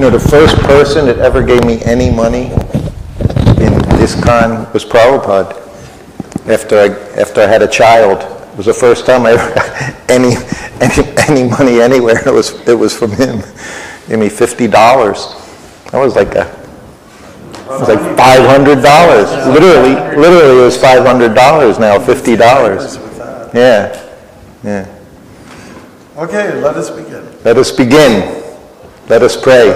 the first person that ever gave me any money in ISKCON was Prabhupada. After I had a child, it was the first time I ever got any money anywhere. It was from him. He gave me $50. That was like $500. Literally, it was $500 now. $50. Yeah. Okay, let us begin. Let us begin. Let us pray.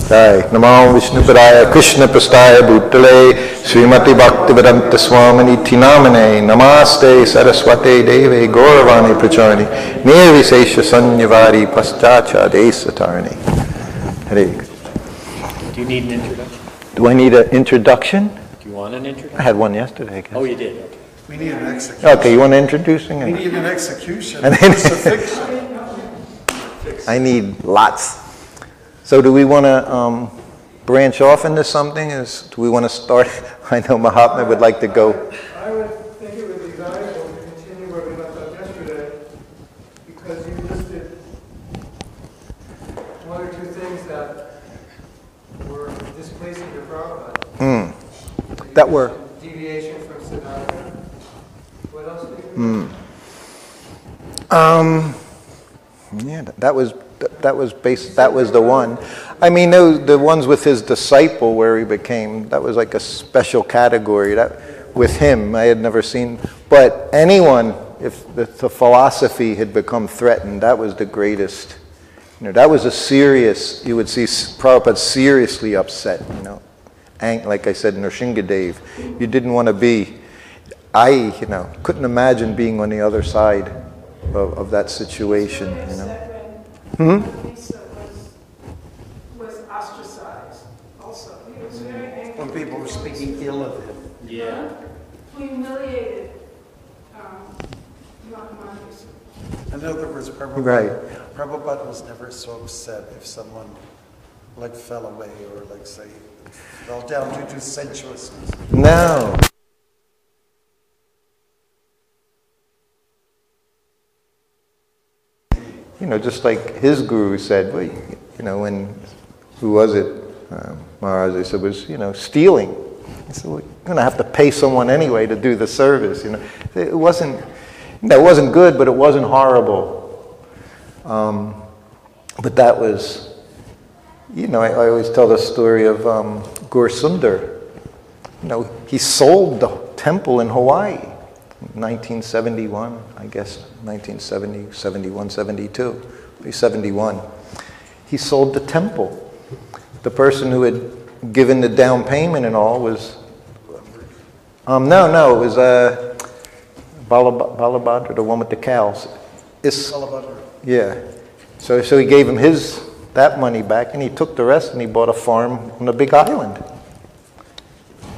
Jai. Namo Vishnupadaya Krishna Prastaya Bhutale Srimati Bhaktivedanta Swamini Tinamane Namaste Saraswate Deve Gauravani Pracharani Nirvisesha Sanyavari Paschacha Desatarani. Hare. Do you need an introduction? Do I need an introduction? Do you want an introduction? I had one yesterday, I guess. Oh, you did? Okay. We need an execution. Okay, you want introducing? We need an execution. Crucifixion. I need lots. So do we want to branch off into something? Do we want to start? I know Mahatma would like to go. I would think it would be valuable to continue where we left off yesterday, because you listed one or two things that were displacing your Prabhupada. That were? Deviation from Siddhartha. What else did you Yeah, that was the one. I mean, the ones with his disciple where he became, that was like a special category. That with him, I had never seen. But anyone, if the philosophy had become threatened, that was the greatest. That was a serious. You would see Prabhupada seriously upset. Like I said, Nrsingadev, you didn't want to be. I couldn't imagine being on the other side of that situation. Lisa was ostracized also. He was very angry. When people were speaking ill of him. Yeah. Humiliated Mahamani. In other words, Prabhupada was never so upset if someone fell away or say fell down due to sensuousness. No. Just like his guru said, who was it? Maharaj, they said, was, stealing. He said, well, you're going to have to pay someone anyway to do the service. It wasn't good, but it wasn't horrible. But that was, I always tell the story of Gaur Sundar. He sold the temple in Hawaii. 1971, I guess, 1970, 71, 72, maybe 71. He sold the temple. The person who had given the down payment and all was, it was Balabhadra, the one with the cows. Balabhadra. Yeah. So he gave him that money back, and he took the rest and he bought a farm on a big island.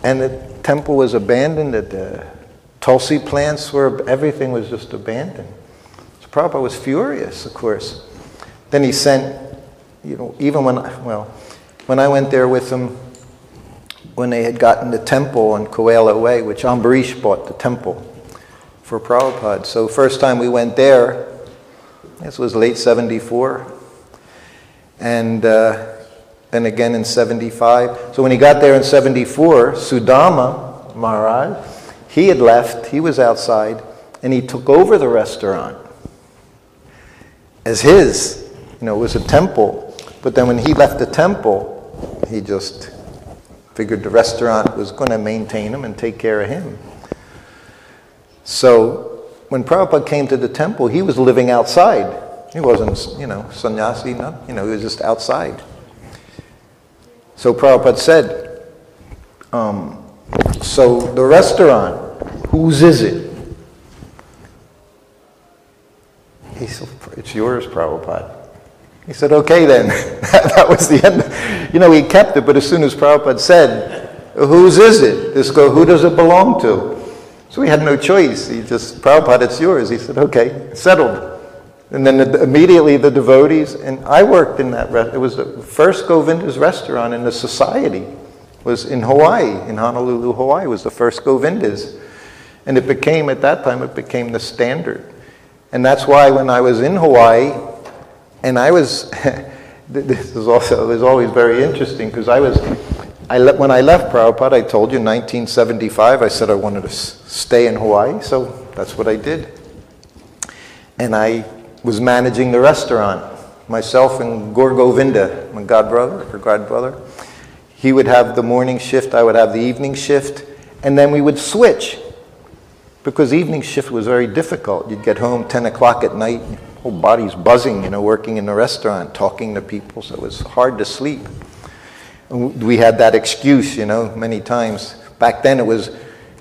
And the temple was abandoned at the Tulsi plants everything was just abandoned. So Prabhupada was furious, of course. Then he sent, even when I went there with him, when they had gotten the temple on Koala Way, which Ambarish bought the temple for Prabhupada. So first time we went there, this was late 74, and then again in 75. So when he got there in 74, Sudama Maharaj, he had left, he was outside, and he took over the restaurant as his. It was a temple. But then when he left the temple, he just figured the restaurant was going to maintain him and take care of him. So when Prabhupada came to the temple, he was living outside. He wasn't, sannyasi, he was just outside. So Prabhupada said, so the restaurant, whose is it? He said, it's yours, Prabhupada. He said, okay then. That was the end. He kept it, but as soon as Prabhupada said, whose is it? Who does it belong to? So he had no choice. Prabhupada, it's yours. He said, okay, settled. And then immediately the devotees, and I worked in that it was the first Govinda's restaurant in the society. Was in Hawaii, in Honolulu, Hawaii, was the first Govinda's. And at that time, it became the standard. And that's why when I was in Hawaii, and I was, this is also, it was always very interesting because when I left Prabhupada, I told you, 1975, I said I wanted to stay in Hawaii, so that's what I did. And I was managing the restaurant, myself and Gaur Govinda, my godbrother. He would have the morning shift, I would have the evening shift, and then we would switch. Because evening shift was very difficult. You'd get home 10 o'clock at night, your whole body's buzzing, working in the restaurant, talking to people, so it was hard to sleep. We had that excuse, many times. Back then you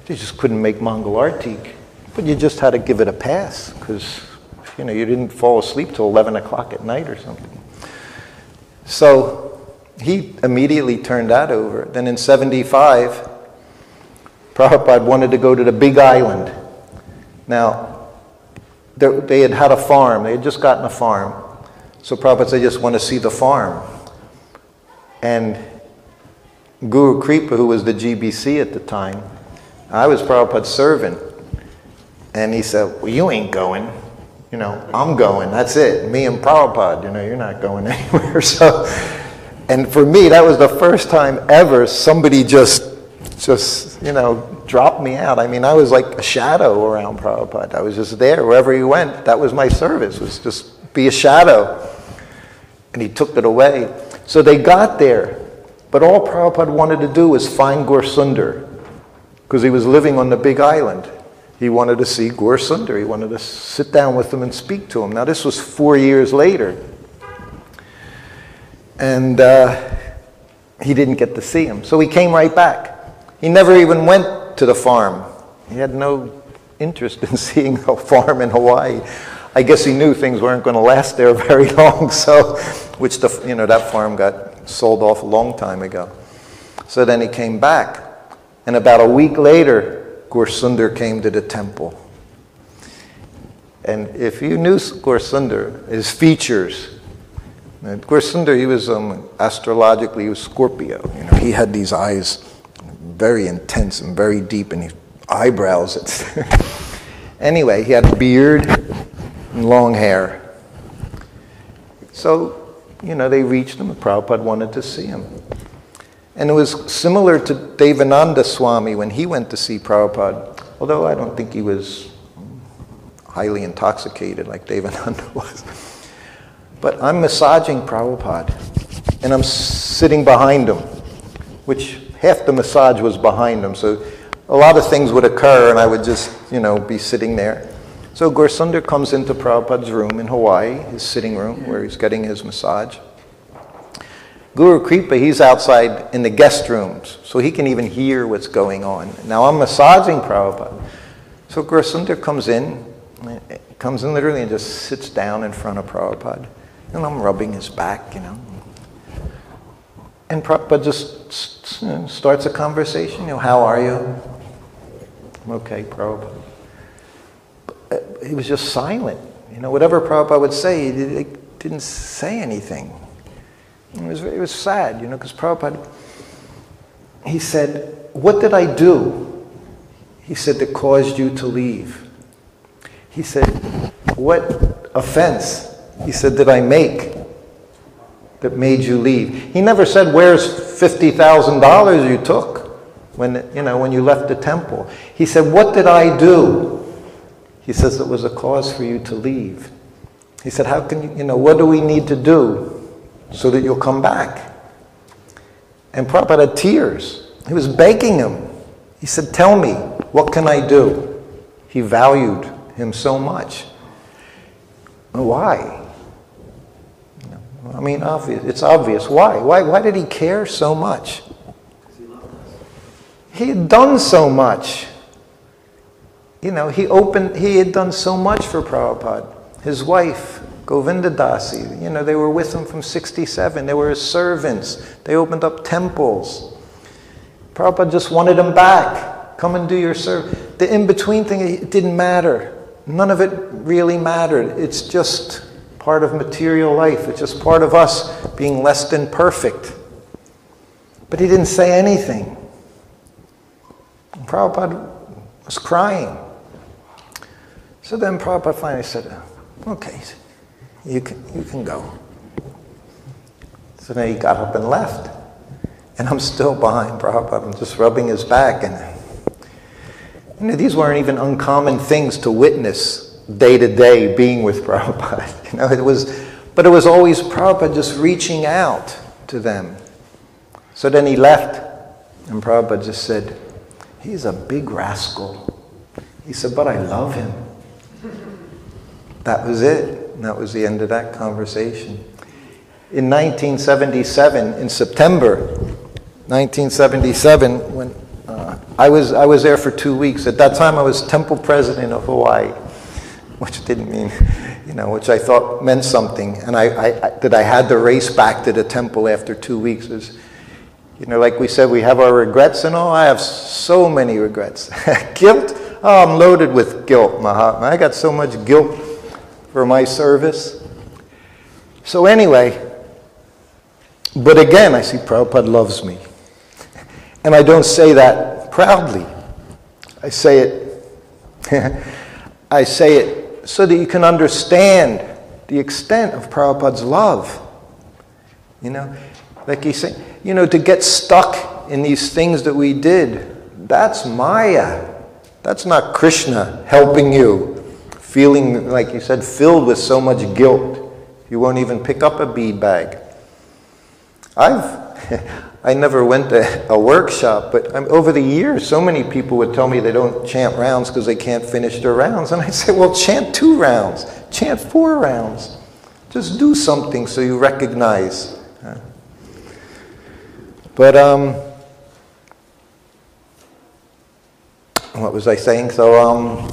just couldn't make Mongol Artik, but you just had to give it a pass, because, you didn't fall asleep till 11 o'clock at night or something. So he immediately turned that over. Then in 75, Prabhupada wanted to go to the Big Island. Now, they had a farm. They had just gotten a farm. So Prabhupada said, I just want to see the farm. And Guru Kripa, who was the GBC at the time, I was Prabhupada's servant. And he said, well, you ain't going. I'm going. That's it. Me and Prabhupada, you're not going anywhere. So, and for me, that was the first time ever somebody just dropped me out. I mean, I was like a shadow around Prabhupada. I was just there. Wherever he went, that was my service, was just be a shadow. And he took it away. So they got there. But all Prabhupada wanted to do was find Gaur Sundar, because he was living on the Big Island. He wanted to see Gaur Sundar. He wanted to sit down with him and speak to him. Now, this was 4 years later. And he didn't get to see him. So he came right back. He never even went to the farm. He had no interest in seeing a farm in Hawaii. I guess he knew things weren't going to last there very long, so, which that farm got sold off a long time ago. So then he came back, and about a week later, Gaur Sundar came to the temple. And if you knew Gaur Sundar, his features, Gaur Sundar, he was astrologically, he was Scorpio. He had these eyes, very intense and very deep, and his eyebrows. Anyway, he had a beard and long hair. So, they reached him, and Prabhupada wanted to see him. And it was similar to Devananda Swami when he went to see Prabhupada, although I don't think he was highly intoxicated like Devananda was. But I'm massaging Prabhupada, and I'm sitting behind him, which half the massage was behind him, so a lot of things would occur, and I would just, be sitting there. So Gaur Sundar comes into Prabhupada's room in Hawaii, his sitting room, where he's getting his massage. Guru Kripa, he's outside in the guest rooms, so he can even hear what's going on. Now I'm massaging Prabhupada. So Gaur Sundar comes in literally and just sits down in front of Prabhupada. And I'm rubbing his back, And Prabhupada just starts a conversation. How are you? I'm okay, Prabhupada. He was just silent. Whatever Prabhupada would say, he didn't say anything. It was sad, because Prabhupada, he said, what did I do? He said, that caused you to leave. He said, what offense? He said, did I make that made you leave? He never said, where's $50,000 you took when you left the temple? He said, what did I do? He says, it was a cause for you to leave. He said, how can you, what do we need to do so that you'll come back? And Prabhupada had tears. He was begging him. He said, tell me, what can I do? He valued him so much. Why? I mean, it's obvious. Why? Why did he care so much? He had done so much. He had done so much for Prabhupada. His wife, Govinda Dasi, they were with him from 67. They were his servants. They opened up temples. Prabhupada just wanted him back. Come and do your service. The in-between thing, it didn't matter. None of it really mattered. It's just part of material life. It's just part of us being less than perfect. But he didn't say anything. And Prabhupada was crying. So then Prabhupada finally said, okay, you can go. So then he got up and left. And I'm still behind Prabhupada. I'm just rubbing his back. And these weren't even uncommon things to witness day to day being with Prabhupada. But it was always Prabhupada just reaching out to them. So then he left. And Prabhupada just said, he's a big rascal. He said, but I love him. That was it. And that was the end of that conversation. In 1977, in September 1977, when I was there for 2 weeks. At that time, I was temple president of Hawaii, which didn't mean, which I thought meant something. And that I had to race back to the temple after 2 weeks was, like we said, we have our regrets and all. I have so many regrets. Guilt? Oh, I'm loaded with guilt, Mahatma. I got so much guilt for my service. So anyway, but again, I see Prabhupada loves me. And I don't say that proudly. I say it so that you can understand the extent of Prabhupada's love. Like he's saying, to get stuck in these things that we did, that's Maya. That's not Krishna helping you, feeling, like you said, filled with so much guilt. You won't even pick up a bead bag. I never went to a workshop, but over the years, so many people would tell me they don't chant rounds because they can't finish their rounds. And I say, well, chant 2 rounds, chant 4 rounds. Just do something so you recognize. But, what was I saying? So,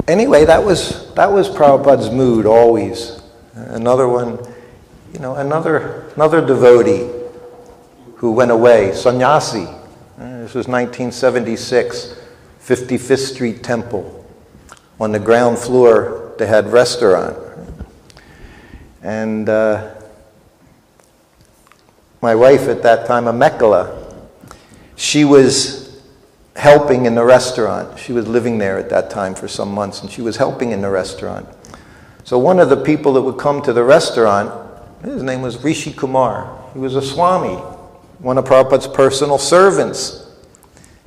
anyway, that was Prabhupada's mood always. Another one, another devotee who went away, sannyasi. This was 1976, 55th Street Temple. On the ground floor, they had restaurant. And my wife at that time, Amekala, she was helping in the restaurant. She was living there at that time for some months, and she was helping in the restaurant. So one of the people that would come to the restaurant, his name was Rishi Kumar. He was a Swami, one of Prabhupada's personal servants.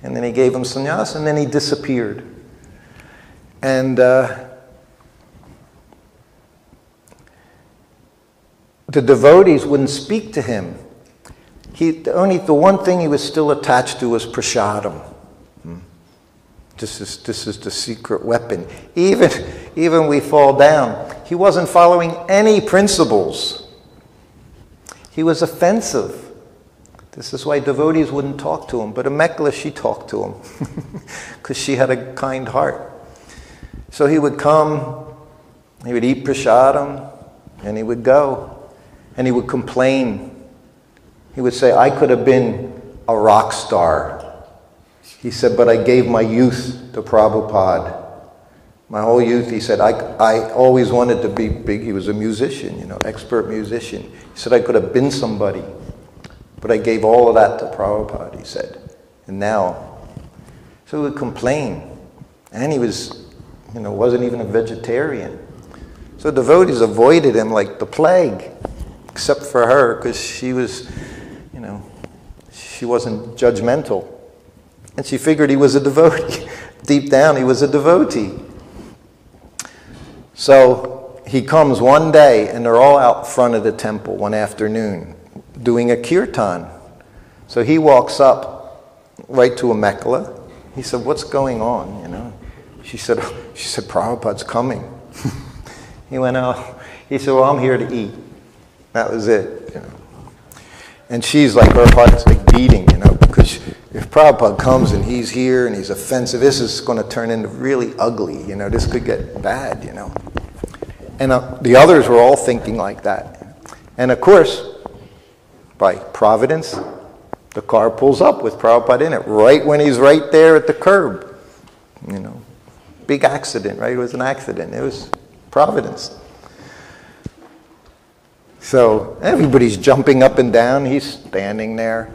And then he gave him sannyas, and then he disappeared. And the devotees wouldn't speak to him. The one thing he was still attached to was prasadam. This is the secret weapon. Even we fall down. He wasn't following any principles. He was offensive. This is why devotees wouldn't talk to him. But Amekala, she talked to him because she had a kind heart. So he would come, he would eat prasadam, and he would go. And he would complain. He would say, I could have been a rock star. He said, but I gave my youth to Prabhupada. My whole youth, he said, I always wanted to be big. He was a musician, expert musician. He said, I could have been somebody. But I gave all of that to Prabhupada, he said. And now, so he would complain. And he was, wasn't even a vegetarian. So devotees avoided him like the plague, except for her, because she was, she wasn't judgmental. And she figured he was a devotee. Deep down, he was a devotee. So he comes one day, and they're all out front of the temple one afternoon, doing a kirtan. So he walks up right to Amekala. He said, what's going on, She said, Prabhupada's coming. He went out. He said, well, I'm here to eat. That was it, And she's like, her heart's like beating, because if Prabhupada comes and he's here and he's offensive, this is going to turn into really ugly, this could get bad, And the others were all thinking like that. And of course, by providence, the car pulls up with Prabhupada in it, right when he's right there at the curb. Big accident, right? It was an accident. It was providence. So everybody's jumping up and down. He's standing there.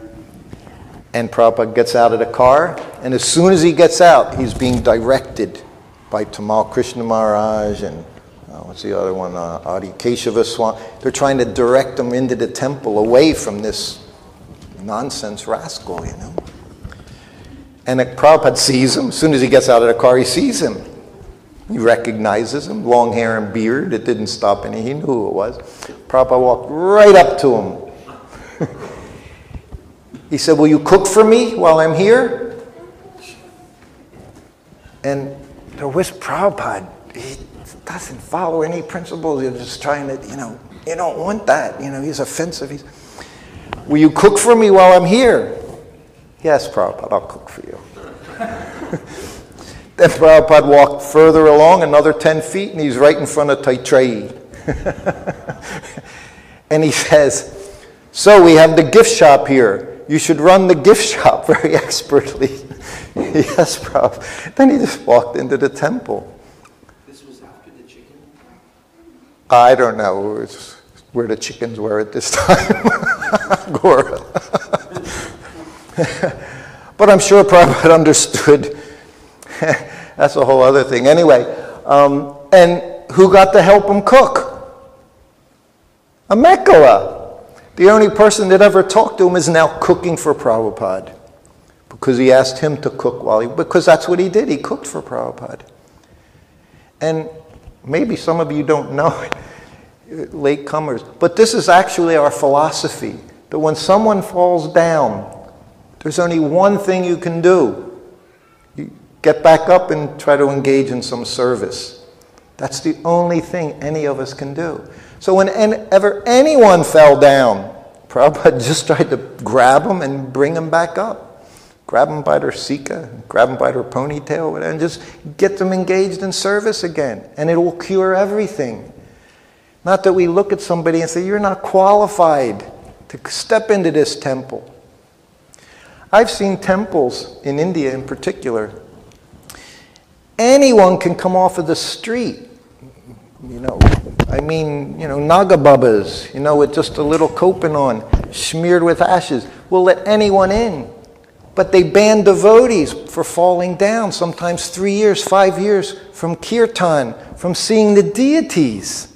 And Prabhupada gets out of the car. And as soon as he gets out, he's being directed by Tamal Krishna Maharaj and what's the other one? Adi Keshava Swami. They're trying to direct him into the temple away from this nonsense rascal, you know. And Prabhupada sees him. As soon as he gets out of the car, he sees him. He recognizes him, long hair and beard. It didn't stop any. He knew who it was. Prabhupada walked right up to him. He said, will you cook for me while I'm here? And there was Prabhupada. He doesn't follow any principles. He's just trying to, you know, you don't want that. You know, he's offensive. Will you cook for me while I'm here? Yes, Prabhupada, I'll cook for you. Then Prabhupada walked further along, another 10 feet, and he's right in front of Taitreyi. And he says, so we have the gift shop here. You should run the gift shop very expertly. Yes, Prabhupada. Then he just walked into the temple. This was after the chicken? I don't know where the chickens were at this time. Gora. But I'm sure Prabhupada understood. That's a whole other thing. Anyway, and who got to help him cook? A Mekala. The only person that ever talked to him is now cooking for Prabhupada. Because he asked him to cook because that's what he did. He cooked for Prabhupada. And maybe some of you don't know it, latecomers, but this is actually our philosophy. That when someone falls down, there's only one thing you can do. You get back up and try to engage in some service. That's the only thing any of us can do. So whenever anyone fell down, Prabhupada just tried to grab them and bring them back up. Grab them by their sika, grab them by their ponytail, and just get them engaged in service again. And it will cure everything. Not that we look at somebody and say, you're not qualified to step into this temple. I've seen temples in India in particular. Anyone can come off of the street. Nagababas, with just a little kopin on, smeared with ashes. We'll let anyone in. But they ban devotees for falling down, sometimes 3 years, 5 years, from kirtan, from seeing the deities.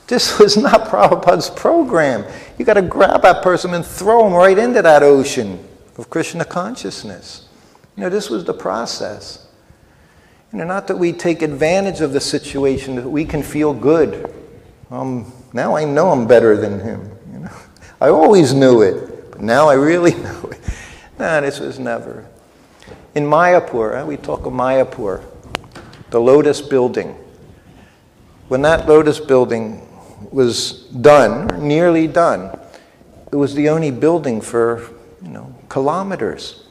This was not Prabhupada's program. You got to grab that person and throw them right into that ocean of Krishna consciousness. This was the process. Not that we take advantage of the situation, that we can feel good. Now I know I'm better than him. I always knew it, but now I really know it. No, this was never. In Mayapur, we talk of Mayapur, the Lotus Building. When that Lotus Building was done, or nearly done, it was the only building for, kilometers.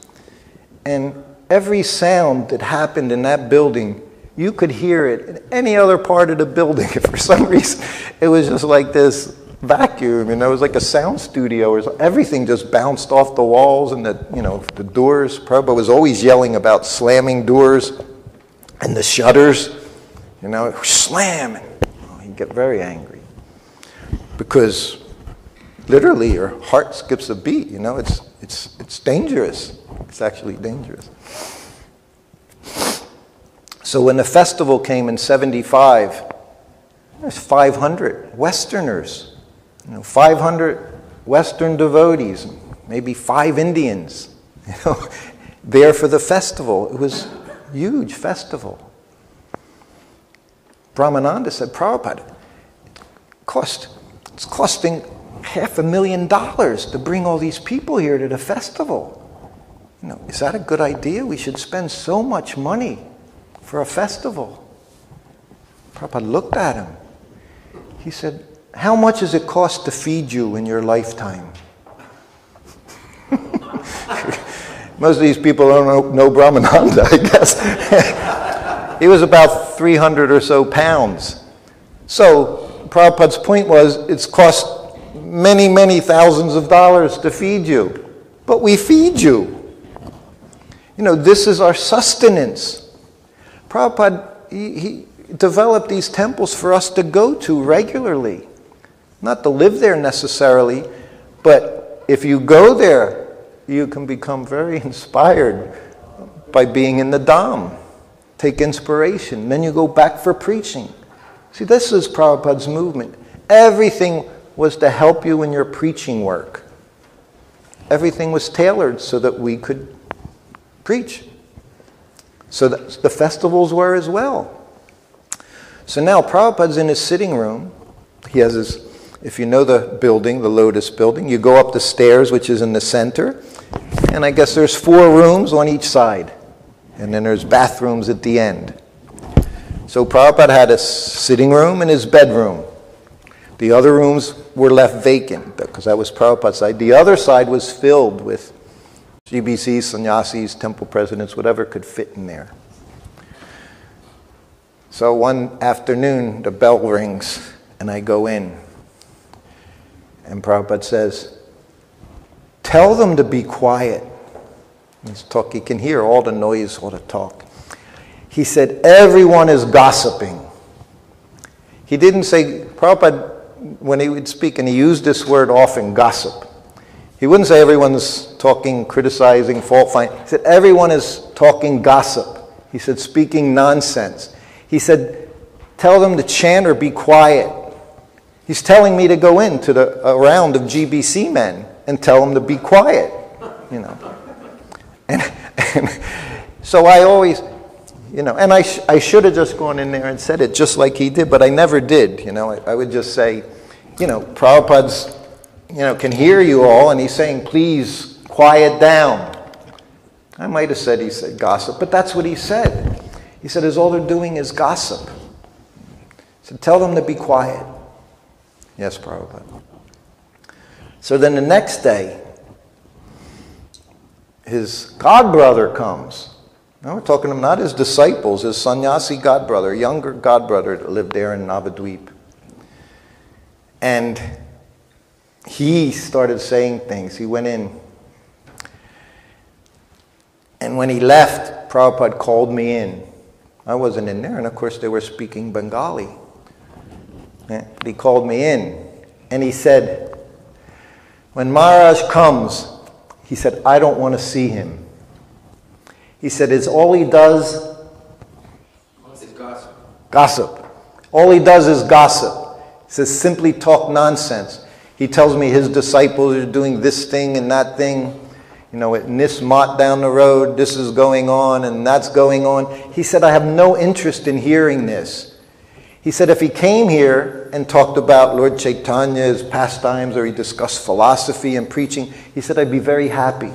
And every sound that happened in that building, you could hear it in any other part of the building. For some reason, it was just like this vacuum, it was like a sound studio. Everything just bounced off the walls and the doors. Prabhupada was always yelling about slamming doors and the shutters. Slam. He'd get very angry. Because literally your heart skips a beat, it's dangerous. It's actually dangerous. So when the festival came in 75, there's 500 Westerners, 500 Western devotees, maybe 5 Indians, there for the festival. It was a huge festival. Brahmananda said, Prabhupada, it's costing $500,000 to bring all these people here to the festival. Is that a good idea? We should spend so much money for a festival. Prabhupada looked at him. He said, how much does it cost to feed you in your lifetime? Most of these people don't know Brahmananda, I guess. He was about 300 or so pounds. So Prabhupada's point was, it's cost many, many thousands of dollars to feed you. But we feed you. This is our sustenance. Prabhupada, he developed these temples for us to go to regularly. Not to live there necessarily, but if you go there, you can become very inspired by being in the Dham. take inspiration. Then you go back for preaching. See, this is Prabhupada's movement. Everything was to help you in your preaching work. Everything was tailored so that we could preach. So that the festivals were as well. So now Prabhupada's in his sitting room. He has his, if you know the building, the Lotus building, you go up the stairs, which is in the center. And I guess there's 4 rooms on each side. And then there's bathrooms at the end. So Prabhupada had a sitting room and his bedroom. The other rooms were left vacant because that was Prabhupada's side. The other side was filled with GBCs, sannyasis, temple presidents, whatever could fit in there. So one afternoon, the bell rings and I go in. And Prabhupada says, "Tell them to be quiet." He's talk, he can hear all the noise, all the talk. He said, "Everyone is gossiping." He didn't say, Prabhupada, when he would speak, and he used this word often, gossip. He wouldn't say everyone's talking, criticizing, fault finding. He said, everyone is talking gossip. He said, speaking nonsense. He said, tell them to chant or be quiet. He's telling me to go into a round of GBC men and tell them to be quiet, you know. And so I always, you know, and I should have just gone in there and said it just like he did, but I never did, you know. I would just say, you know, Prabhupada's, you know, can hear you all, and he's saying, please quiet down. I might have said he said gossip, but that's what he said. He said, all they're doing is gossip. He said, tell them to be quiet. Yes, Prabhupada. So then the next day, his godbrother comes. Now we're talking to him, not his disciples, his sannyasi godbrother, younger godbrother that lived there in Navadvip. And he started saying things. He went in. And when he left, Prabhupada called me in. I wasn't in there, and of course they were speaking Bengali. And he called me in, and he said, when Maharaj comes, he said, I don't want to see him. He said, it's all he does It's gossip. gossip. All he does is gossip. He says, simply talk nonsense. He tells me his disciples are doing this thing and that thing. You know, in this mott down the road, this is going on and that's going on. He said, I have no interest in hearing this. He said, if he came here and talked about Lord Chaitanya's pastimes, or he discussed philosophy and preaching, he said, I'd be very happy.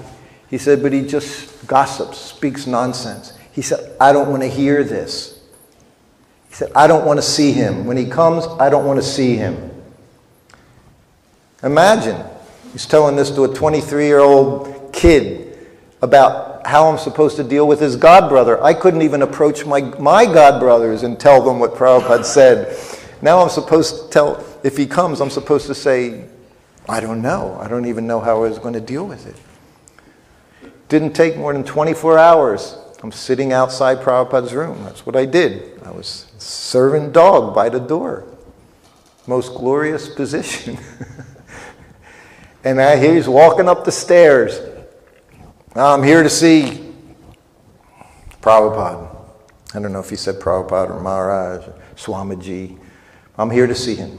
He said, but he just gossips, speaks nonsense. He said, I don't want to hear this. He said, I don't want to see him. When he comes, I don't want to see him. Imagine, he's telling this to a 23-year-old kid about how I'm supposed to deal with his godbrother. I couldn't even approach my godbrothers and tell them what Prabhupada said. Now I'm supposed to tell, if he comes, I'm supposed to say, I don't know. I don't even know how I was going to deal with it. Didn't take more than 24 hours. I'm sitting outside Prabhupada's room. That's what I did. I was serving dog by the door. Most glorious position. And he's walking up the stairs. I'm here to see Prabhupada. I don't know if he said Prabhupada or Maharaj or Swamiji. I'm here to see him.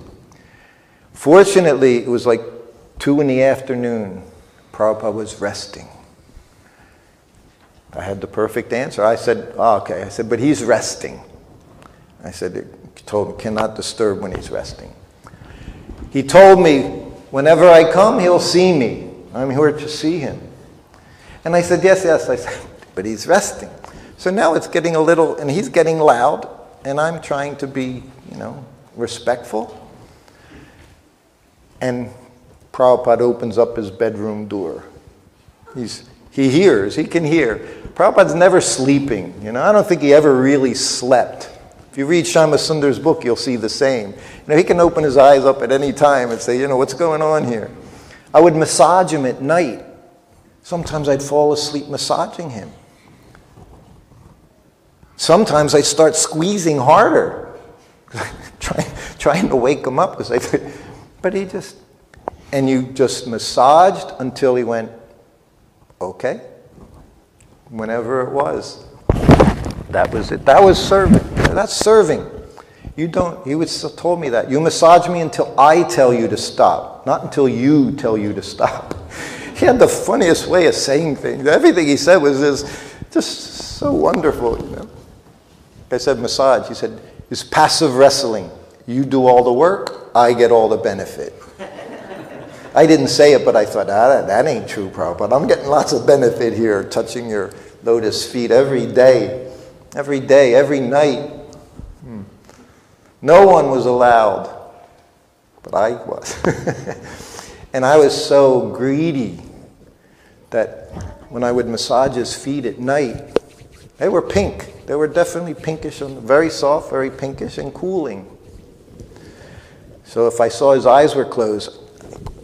Fortunately, it was like 2 in the afternoon. Prabhupada was resting. I had the perfect answer. I said, oh, okay. I said, but he's resting. I said, told him, cannot disturb when he's resting. He told me, whenever I come, he'll see me. I'm here to see him. And I said, yes, yes. I said, but he's resting. So now it's getting a little, and he's getting loud, and I'm trying to be, you know, respectful. And Prabhupada opens up his bedroom door. He hears, he can hear. Prabhupada's never sleeping. You know, I don't think he ever really slept. If you read Shama Sundar's book, you'll see the same. You know, he can open his eyes up at any time and say, you know, what's going on here? I would massage him at night. Sometimes I'd fall asleep massaging him. Sometimes I'd start squeezing harder, trying to wake him up. But he just, and you just massaged until he went, okay, whenever it was. That was it. That was serving. That's serving. You don't, he told me that. You massage me until I tell you to stop, not until you tell you to stop. He had the funniest way of saying things. Everything he said was just so wonderful, you know. I said massage. He said, it's passive wrestling. You do all the work, I get all the benefit. I didn't say it, but I thought, that ain't true, Prabhupada. I'm getting lots of benefit here, touching your lotus feet every day, every night. No one was allowed, but I was. And I was so greedy that when I would massage his feet at night, they were pink. They were definitely pinkish, very soft, very pinkish and cooling. So if I saw his eyes were closed,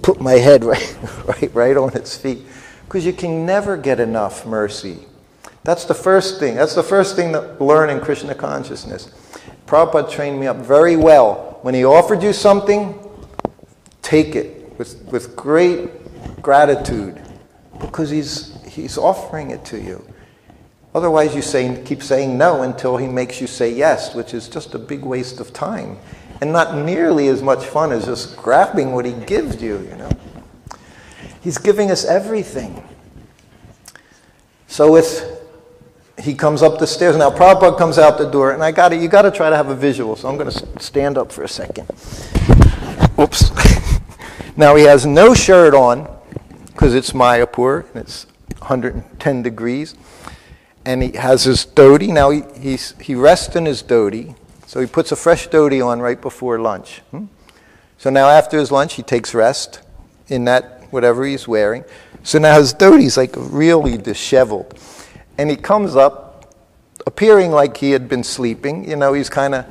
put my head right on its feet. Because you can never get enough mercy. That's the first thing. That's the first thing to learn in Krishna consciousness. Prabhupada trained me up very well. When he offered you something, take it with great gratitude. Because he's offering it to you. Otherwise you keep saying no until he makes you say yes, which is just a big waste of time. And not nearly as much fun as just grabbing what he gives you, you know. He's giving us everything. So he comes up the stairs. Now Prabhupada comes out the door, and you got to try to have a visual. So I'm going to stand up for a second. Oops. Now he has no shirt on because it's Mayapur and it's 110 degrees, and he has his dhoti. Now he rests in his dhoti. So he puts a fresh dhoti on right before lunch. So now after his lunch, he takes rest in that whatever he's wearing. So now his dhoti's like really disheveled. And he comes up, appearing like he had been sleeping. You know, he's kind of,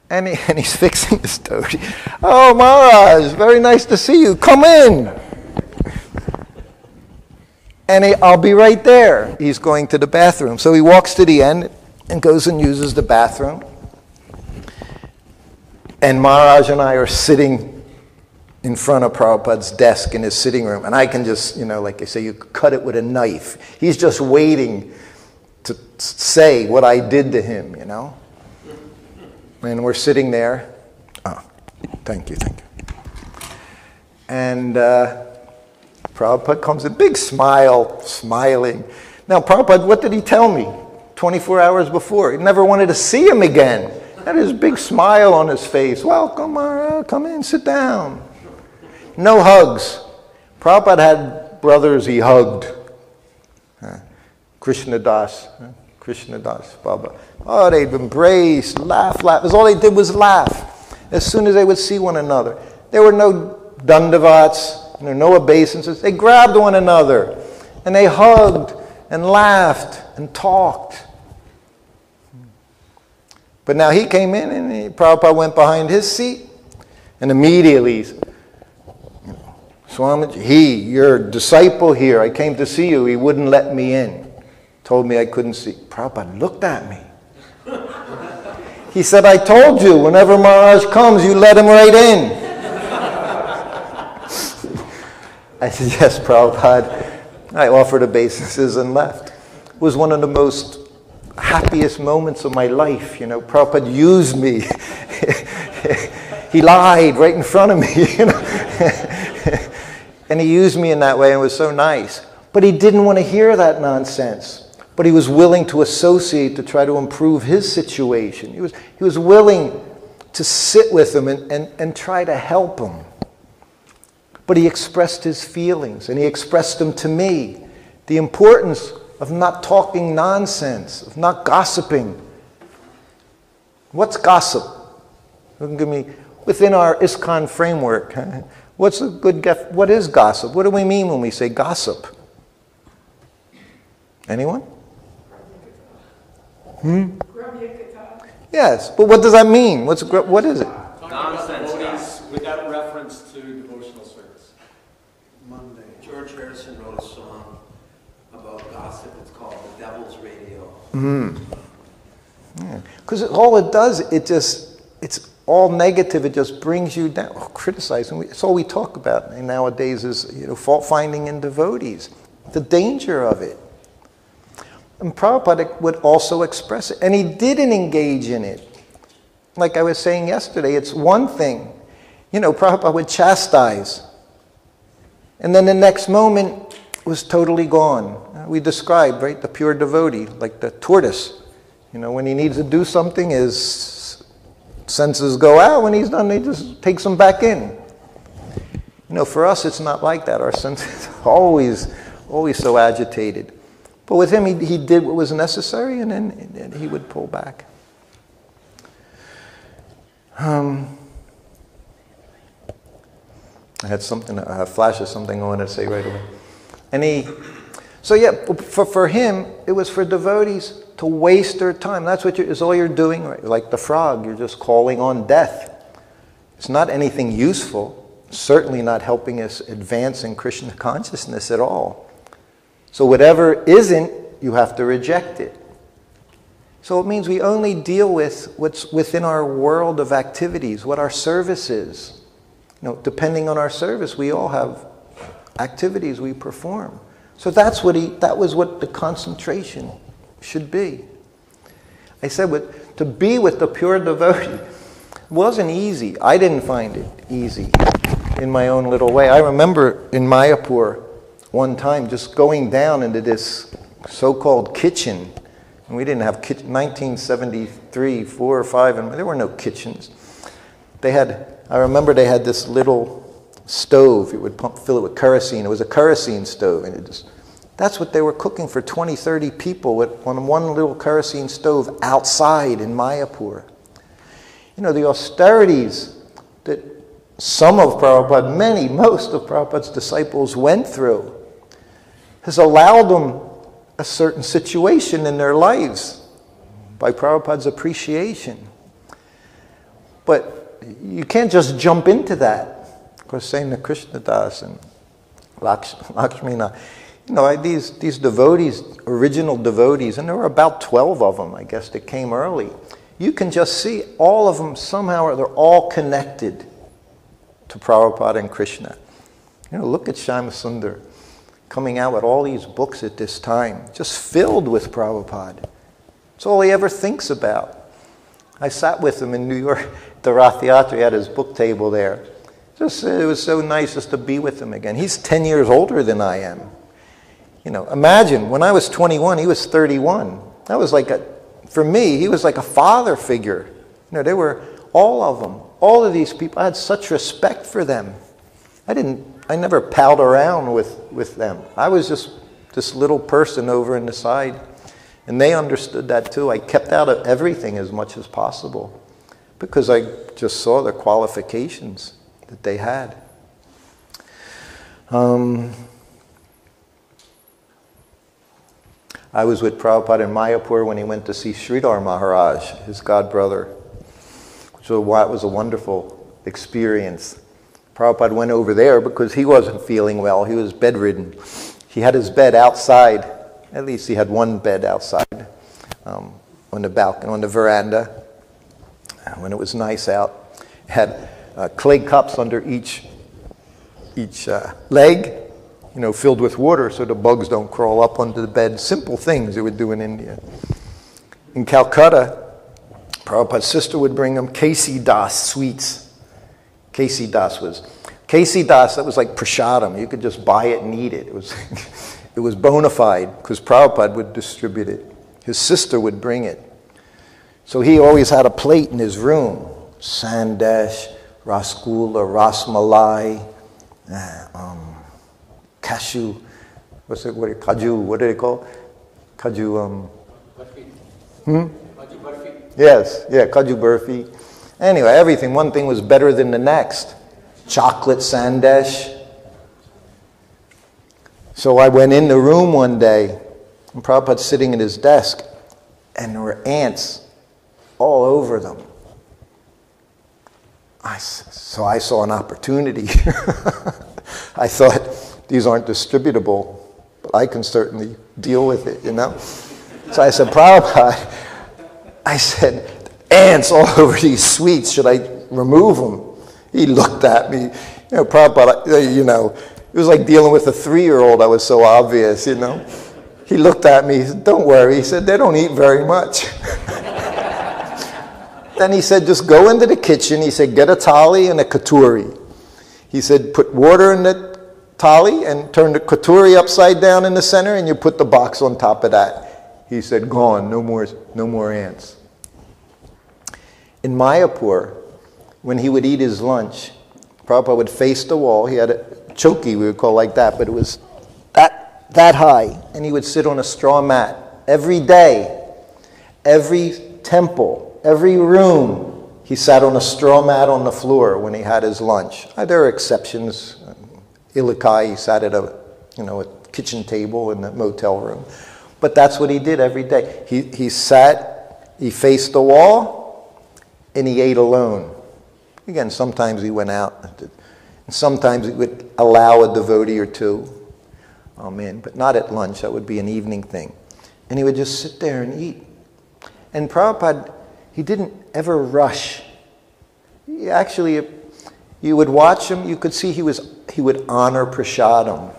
and he's fixing his dhoti. Oh, Maharaj, very nice to see you. Come in. And I'll be right there. He's going to the bathroom. So he walks to the end and goes and uses the bathroom. And Maharaj and I are sitting in front of Prabhupada's desk in his sitting room. And I can just, you know, like they say, you cut it with a knife. He's just waiting to say what I did to him, you know. And we're sitting there. Oh, thank you. And Prabhupada comes in, big smile, smiling. Now, Prabhupada, what did he tell me 24 hours before? He never wanted to see him again. Had his big smile on his face. Welcome, Maharaj, come in, sit down. No hugs. Prabhupada had brothers he hugged. Krishna Das, Baba. Oh, they'd embrace, laugh. That's all they did was laugh. As soon as they would see one another. There were no dandavats, no obeisances. They grabbed one another. And they hugged and laughed and talked. But now he came in and Prabhupada went behind his seat and immediately, Swamiji, your disciple here, I came to see you, he wouldn't let me in. Told me I couldn't see. Prabhupada looked at me. He said, I told you, whenever Maharaj comes, you let him right in. I said, yes, Prabhupada. I offered obeisances and left. It was one of the most happiest moments of my life, you know. Prabhupada used me. He lied right in front of me, you know. And he used me in that way, and it was so nice. But he didn't want to hear that nonsense. But he was willing to associate to try to improve his situation. He was willing to sit with him and try to help him. But he expressed his feelings, and he expressed them to me. The importance of not talking nonsense, of not gossiping. What's gossip? Give me, within our ISKCON framework, what is gossip? What do we mean when we say gossip? Anyone? Yes, but what does that mean? What is it? Nonsense. Without reference to devotional service. Monday. George Harrison wrote a song about gossip. It's called The Devil's Radio. Because all it does, it's all negative. It just brings you down. Criticizing. It's all we talk about nowadays is fault finding in devotees. The danger of it. And Prabhupada would also express it. And he didn't engage in it. Like I was saying yesterday, it's one thing. Prabhupada would chastise. And then the next moment was totally gone. We described, right, the pure devotee, like the tortoise. When he needs to do something, his senses go out. When he's done, he just takes them back in. For us, it's not like that. Our senses are always so agitated. But with him, he did what was necessary, and then he would pull back. I had a flash of something I wanted to say right away. For him, it was for devotees to waste their time. That's what is all you're doing, right? Like the frog, you're just calling on death. It's not anything useful, certainly not helping us advance in Krishna consciousness at all. So whatever isn't, you have to reject it. So it means we only deal with what's within our world of activities, what our service is. Depending on our service, we all have activities we perform. So that was what the concentration should be. I said to be with the pure devotee wasn't easy. I didn't find it easy in my own little way. I remember in Mayapur one time just going down into this so-called kitchen. And we didn't have 1973, 4 or 5, and there were no kitchens. I remember they had this little stove. You would fill it with kerosene. It was a kerosene stove. And that's what they were cooking for 20, 30 people on one little kerosene stove outside in Mayapur. The austerities that some of Prabhupada, most of Prabhupada's disciples went through has allowed them a certain situation in their lives by Prabhupada's appreciation. But you can't just jump into that. Of course, saying the Krishna Das and Lakshmina, these devotees, original devotees, and there were about 12 of them, I guess, that came early. You can just see all of them somehow, they're all connected to Prabhupada and Krishna. Look at Shyama Sundar coming out with all these books at this time, just filled with Prabhupada. It's all he ever thinks about. I sat with him in New York at the Rath Yatra. He had his book table there. It was so nice just to be with him again. He's 10 years older than I am. Imagine, when I was 21, he was 31. That was for me, he was like a father figure. They were, all of them, all of these people, I had such respect for them. I never palled around with them. I was just this little person over in the side. And they understood that too. I kept out of everything as much as possible because I just saw the qualifications that they had. I was with Prabhupada in Mayapur when he went to see Sridhar Maharaj, his godbrother, which was a wonderful experience. Prabhupada went over there because he wasn't feeling well. He was bedridden. He had his bed outside. At least he had one bed outside on the balcony, on the veranda. When it was nice out, it had clay cups under each leg, filled with water so the bugs don't crawl up under the bed. Simple things they would do in India. In Calcutta, Prabhupada's sister would bring him Kesi Das sweets. Kesi Das, that was like prasadam. You could just buy it and eat it. It was bona fide because Prabhupada would distribute it. His sister would bring it. So he always had a plate in his room. Sandesh, rasgulla, rasmalai, cashew, kaju, what do they call? Kaju, Kaju burfi. Yes, yeah, kaju burfi. Anyway, everything, one thing was better than the next. Chocolate sandesh. So I went in the room one day, and Prabhupada's sitting at his desk, and there were ants all over them. So I saw an opportunity. I thought, these aren't distributable, but I can certainly deal with it, So I said, Prabhupada, ants all over these sweets, should I remove them? He looked at me, Prabhupada, it was like dealing with a 3-year-old. I was so obvious, he looked at me, he said, don't worry. He said, they don't eat very much. Then he said, just go into the kitchen. He said, get a thali and a katuri. He said, put water in the thali and turn the katuri upside down in the center, and you put the box on top of that. He said, gone, no more ants. In Mayapur, when he would eat his lunch, Prabhupada would face the wall. He had a choki, we would call like that, but it was that high. And he would sit on a straw mat every day. Every temple, every room, he sat on a straw mat on the floor when he had his lunch. There are exceptions. Ilikai, he sat at a kitchen table in the motel room. But that's what he did every day. He sat, he faced the wall, and he ate alone. Again, sometimes he went out, and sometimes he would allow a devotee or two. Amen. But not at lunch. That would be an evening thing. And he would just sit there and eat. And Prabhupada, he didn't ever rush. He actually, you would watch him, you could see he would honor prasadam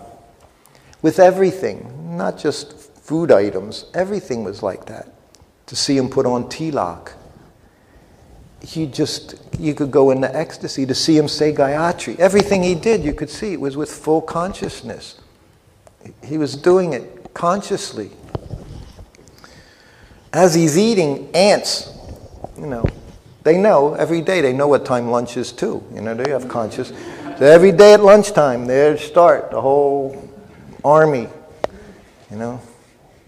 with everything, not just food items. Everything was like that. To see him put on tilak. You could go into ecstasy to see him say Gayatri. Everything he did, you could see, it was with full consciousness. He was doing it consciously. As he's eating, ants, they know every day, they know what time lunch is too. They have conscious. So every day at lunchtime, they start the whole army, and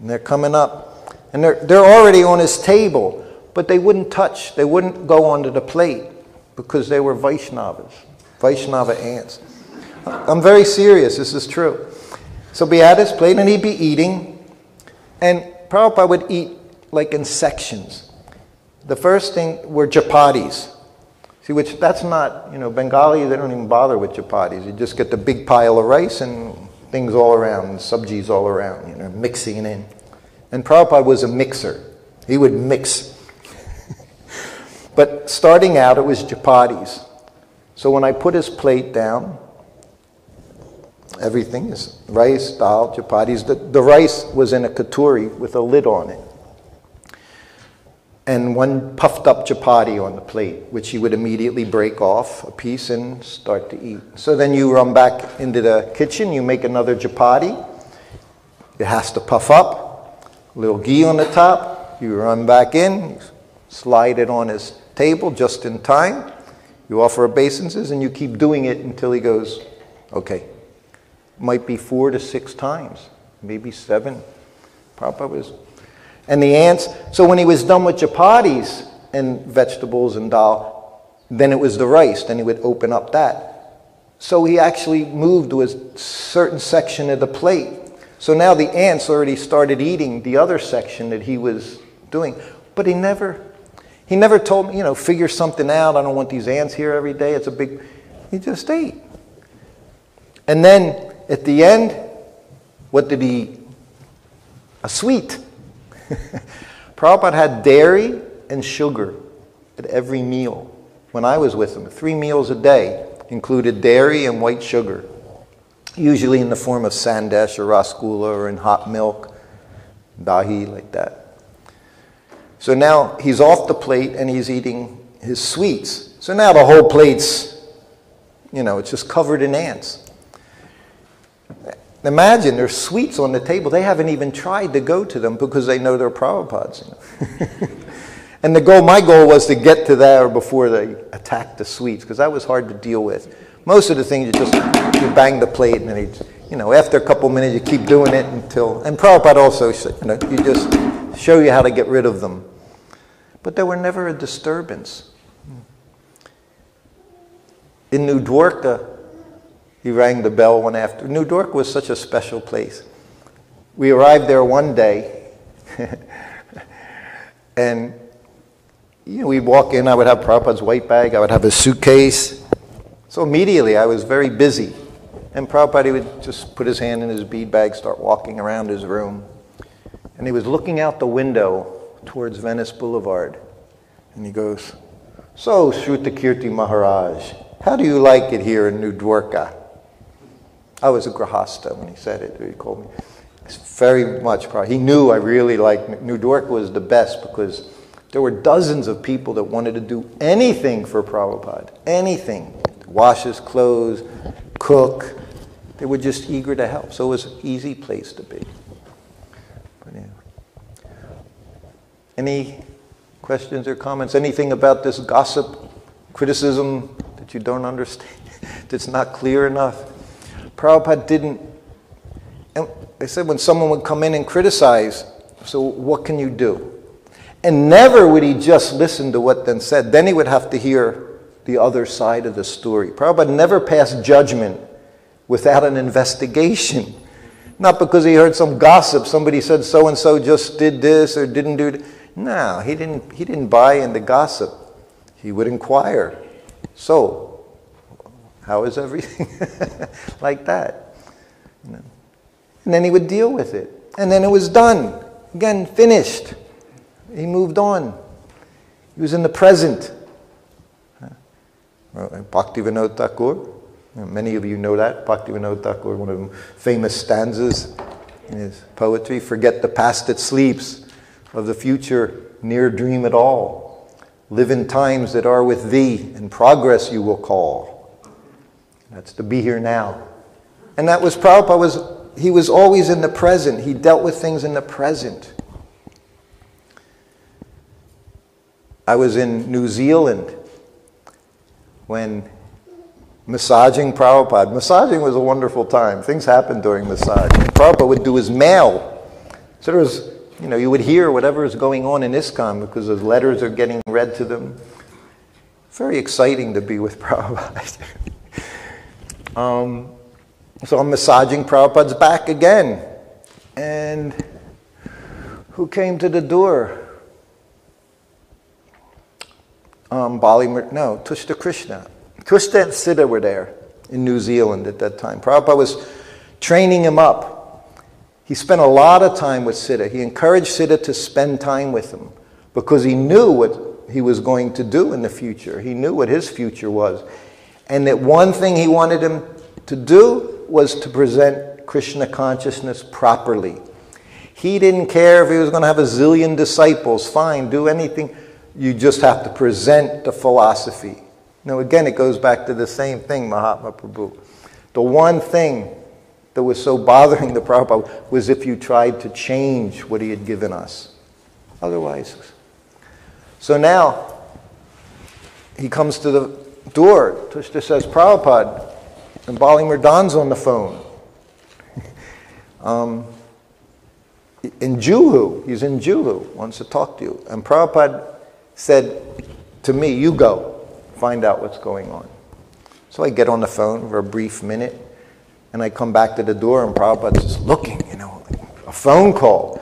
they're coming up. And they're already on his table, but they wouldn't touch, they wouldn't go onto the plate because they were Vaishnavas, Vaishnava ants. I'm very serious, this is true. So be at his plate and he'd be eating, and Prabhupada would eat like in sections. The first thing were chapatis. See, which that's not, Bengali, they don't even bother with chapatis. You just get the big pile of rice and things all around, and sabjis all around, mixing it in. And Prabhupada was a mixer. He would mix. But starting out, it was chapatis. So when I put his plate down, everything is rice, dal, chapatis. The rice was in a katuri with a lid on it. And one puffed up chapati on the plate, which he would immediately break off a piece and start to eat. So then you run back into the kitchen, you make another chapati. It has to puff up, a little ghee on the top. You run back in, you slide it on his table just in time. You offer obeisances and you keep doing it until he goes, okay. Might be 4 to 6 times, maybe 7. Prabhupada was... And the ants, so when he was done with chapatis and vegetables and dal, then it was the rice, then he would open up that. So he actually moved to a certain section of the plate. So now the ants already started eating the other section that he was doing. But he never told me, figure something out, I don't want these ants here every day, he just ate. And then at the end, what did he eat? A sweet. Prabhupada had dairy and sugar at every meal. When I was with him, 3 meals a day included dairy and white sugar, usually in the form of sandesh or rasgulla or in hot milk, dahi, like that. So now he's off the plate and he's eating his sweets. So now the whole plate's, it's just covered in ants. Imagine there's sweets on the table. They haven't even tried to go to them because they know they're Prabhupada's. And my goal was to get to there before they attacked the sweets, because that was hard to deal with. Most of the things you bang the plate and then after a couple minutes you keep doing it until, and Prabhupada also said, you just show you how to get rid of them. But they were never a disturbance. In New Dwarka, he rang the bell one after. New Dwarka was such a special place. We arrived there one day, and we'd walk in, I would have Prabhupada's white bag, I would have his suitcase. So immediately I was very busy. And Prabhupada would just put his hand in his bead bag, start walking around his room. And he was looking out the window towards Venice Boulevard. And he goes, so Srutakirti Maharaj, how do you like it here in New Dwarka? I was a grahasta when he said it, he called me. It's very much Prabhupada. He knew I really liked New Dwarka was the best because there were dozens of people that wanted to do anything for Prabhupada. Anything. Wash his clothes, cook. They were just eager to help. So it was an easy place to be. But, yeah. Any questions or comments? Anything about this gossip, criticism that you don't understand, that's not clear enough? Prabhupada didn't. And they said when someone would come in and criticize, so what can you do? And never would he just listen to what then said. Then he would have to hear the other side of the story. Prabhupada never passed judgment without an investigation. Not because he heard some gossip, somebody said so-and-so just did this or didn't do that. No, he didn't buy into gossip. He would inquire. So, how is everything? Like that. You know. And then he would deal with it. And then it was done. Again, finished. He moved on. He was in the present. Bhaktivinoda Thakur, many of you know that. Bhaktivinoda Thakur, one of the famous stanzas in his poetry, forget the past that sleeps, of the future ne'er dream at all. Live in times that are with thee, and progress you will call. That's to be here now. And that was Prabhupada, he was always in the present. He dealt with things in the present. I was in New Zealand when massaging Prabhupada. Massaging was a wonderful time. Things happened during massage. Prabhupada would do his mail. So there was, you would hear whatever is going on in ISKCON because those letters are getting read to them. Very exciting to be with Prabhupada. So I'm massaging Prabhupada's back again. And who came to the door? Tushta Krishna. Krishna and Siddha were there in New Zealand at that time. Prabhupada was training him up. He spent a lot of time with Siddha. He encouraged Siddha to spend time with him because he knew what he was going to do in the future. He knew what his future was. And that one thing he wanted him to do was to present Krishna consciousness properly. He didn't care if he was going to have a zillion disciples. Fine, do anything. You just have to present the philosophy. Now again, it goes back to the same thing, Mahatma Prabhu. The one thing that was so bothering the Prabhupada was if you tried to change what he had given us. Otherwise. So now, he comes to the door. Tushta says, Prabhupada, and Bali Murdan's on the phone. In Juhu, he's in Juhu, wants to talk to you. And Prabhupada said to me, you go, find out what's going on. So I get on the phone for a brief minute, and I come back to the door, and Prabhupada's just looking, a phone call.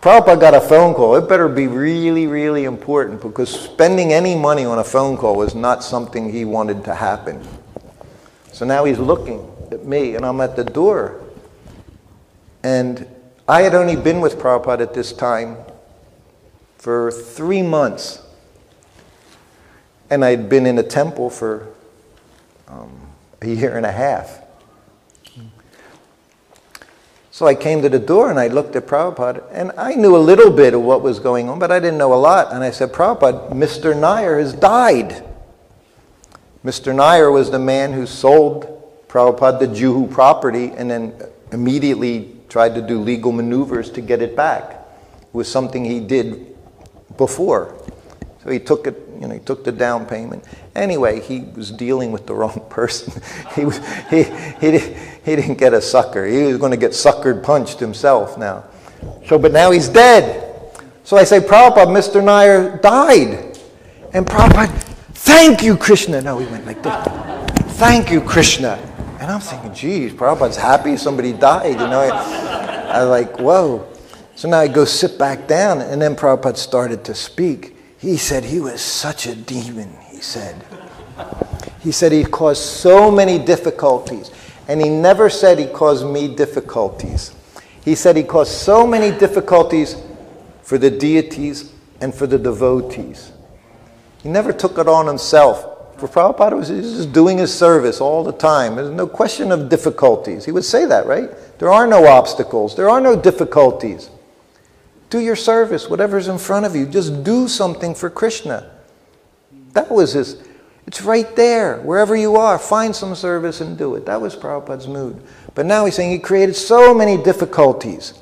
Prabhupada got a phone call. It better be really, really important, because spending any money on a phone call was not something he wanted to happen. So now he's looking at me, and I'm at the door. And I had only been with Prabhupada at this time for 3 months. And I'd been in a temple for a year and a half. So I came to the door and I looked at Prabhupada, and I knew a little bit of what was going on, but I didn't know a lot. And I said, Prabhupada, Mr. Nair has died. Mr. Nair was the man who sold Prabhupada the Juhu property and then immediately tried to do legal maneuvers to get it back. It was something he did before. So he took it, he took the down payment. Anyway, he was dealing with the wrong person. He didn't get a sucker. He was going to get suckered punched himself now. But now he's dead. So I say, Prabhupada, Mr. Nair died. And Prabhupada, thank you, Krishna. No, he went like this. Thank you, Krishna. And I'm thinking, geez, Prabhupada's happy somebody died. I was like, whoa. So now I go sit back down, and then Prabhupada started to speak. He said he was such a demon, he said. He said he caused so many difficulties. And he never said he caused me difficulties. He said he caused so many difficulties for the deities and for the devotees. He never took it on himself For Prabhupada, he was just doing his service all the time. There's no question of difficulties. He would say that, right? There are no obstacles. There are no difficulties. Do your service, whatever's in front of you. Just do something for Krishna. That was his... It's right there, wherever you are. Find some service and do it. That was Prabhupada's mood. But now he's saying he created so many difficulties.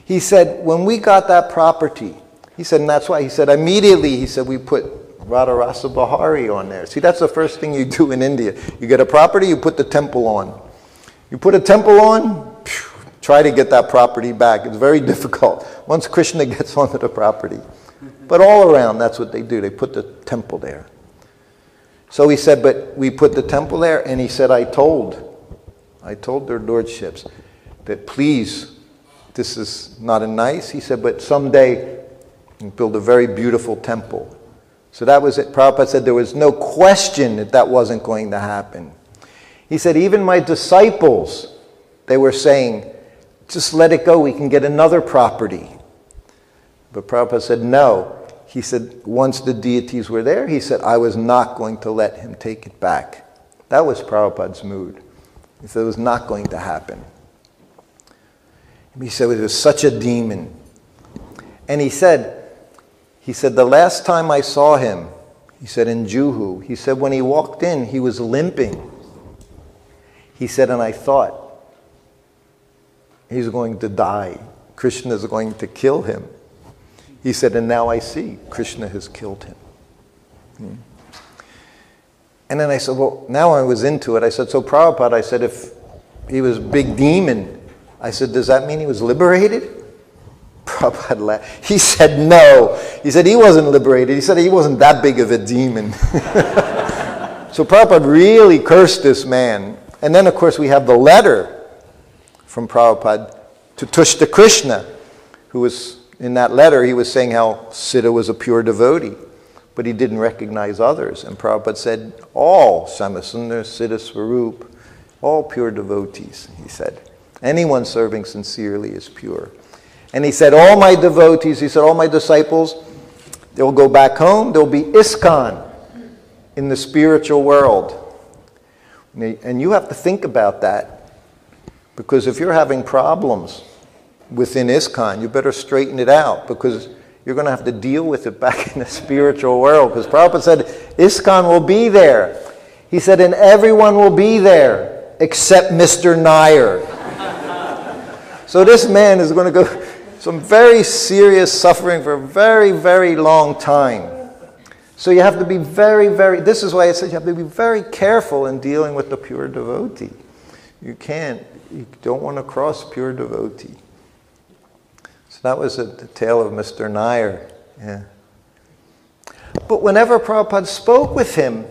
He said, when we got that property, he said, and that's why, he said, immediately, he said, we put Radharasa Bahari on there. See, that's the first thing you do in India. You get a property, you put the temple on. You put a temple on, try to get that property back. It's very difficult once Krishna gets onto the property. But all around, that's what they do. They put the temple there. So he said, but we put the temple there, and he said, I told their lordships that please, this is not a nice, he said, but someday we'll build a very beautiful temple. So that was it. Prabhupada said there was no question that that wasn't going to happen. He said, even my disciples, they were saying, just let it go, we can get another property. But Prabhupada said, no. He said, once the deities were there, he said, I was not going to let him take it back. That was Prabhupada's mood. He said it was not going to happen. He said it was such a demon. And he said, the last time I saw him, he said in Juhu, he said when he walked in, he was limping. He said, and I thought, he's going to die. Krishna is going to kill him. He said, and now I see Krishna has killed him. And then I said, well, now I was into it. I said, so Prabhupada, I said, if he was a big demon, I said, does that mean he was liberated? Prabhupada laughed. He said, no. He said he wasn't liberated. He said he wasn't that big of a demon. So Prabhupada really cursed this man. And then, of course, we have the letter from Prabhupada to Tushta Krishna, who was... In that letter, he was saying how Siddha was a pure devotee, but he didn't recognize others. And Prabhupada said, all Samasundar, Siddha Swarup, all pure devotees, he said. Anyone serving sincerely is pure. And he said, all my devotees, he said, all my disciples, they'll go back home, there'll be ISKCON in the spiritual world. And you have to think about that, because if you're having problems within ISKCON, you better straighten it out, because you're going to have to deal with it back in the spiritual world. Because Prabhupada said, ISKCON will be there. He said, and everyone will be there except Mr. Nair. So this man is going to go some very serious suffering for a very, very long time. So you have to be very, very, this is why I said you have to be very careful in dealing with the pure devotee. You don't want to cross pure devotee. That was the tale of Mr. Nair. Yeah. But whenever Prabhupada spoke with him,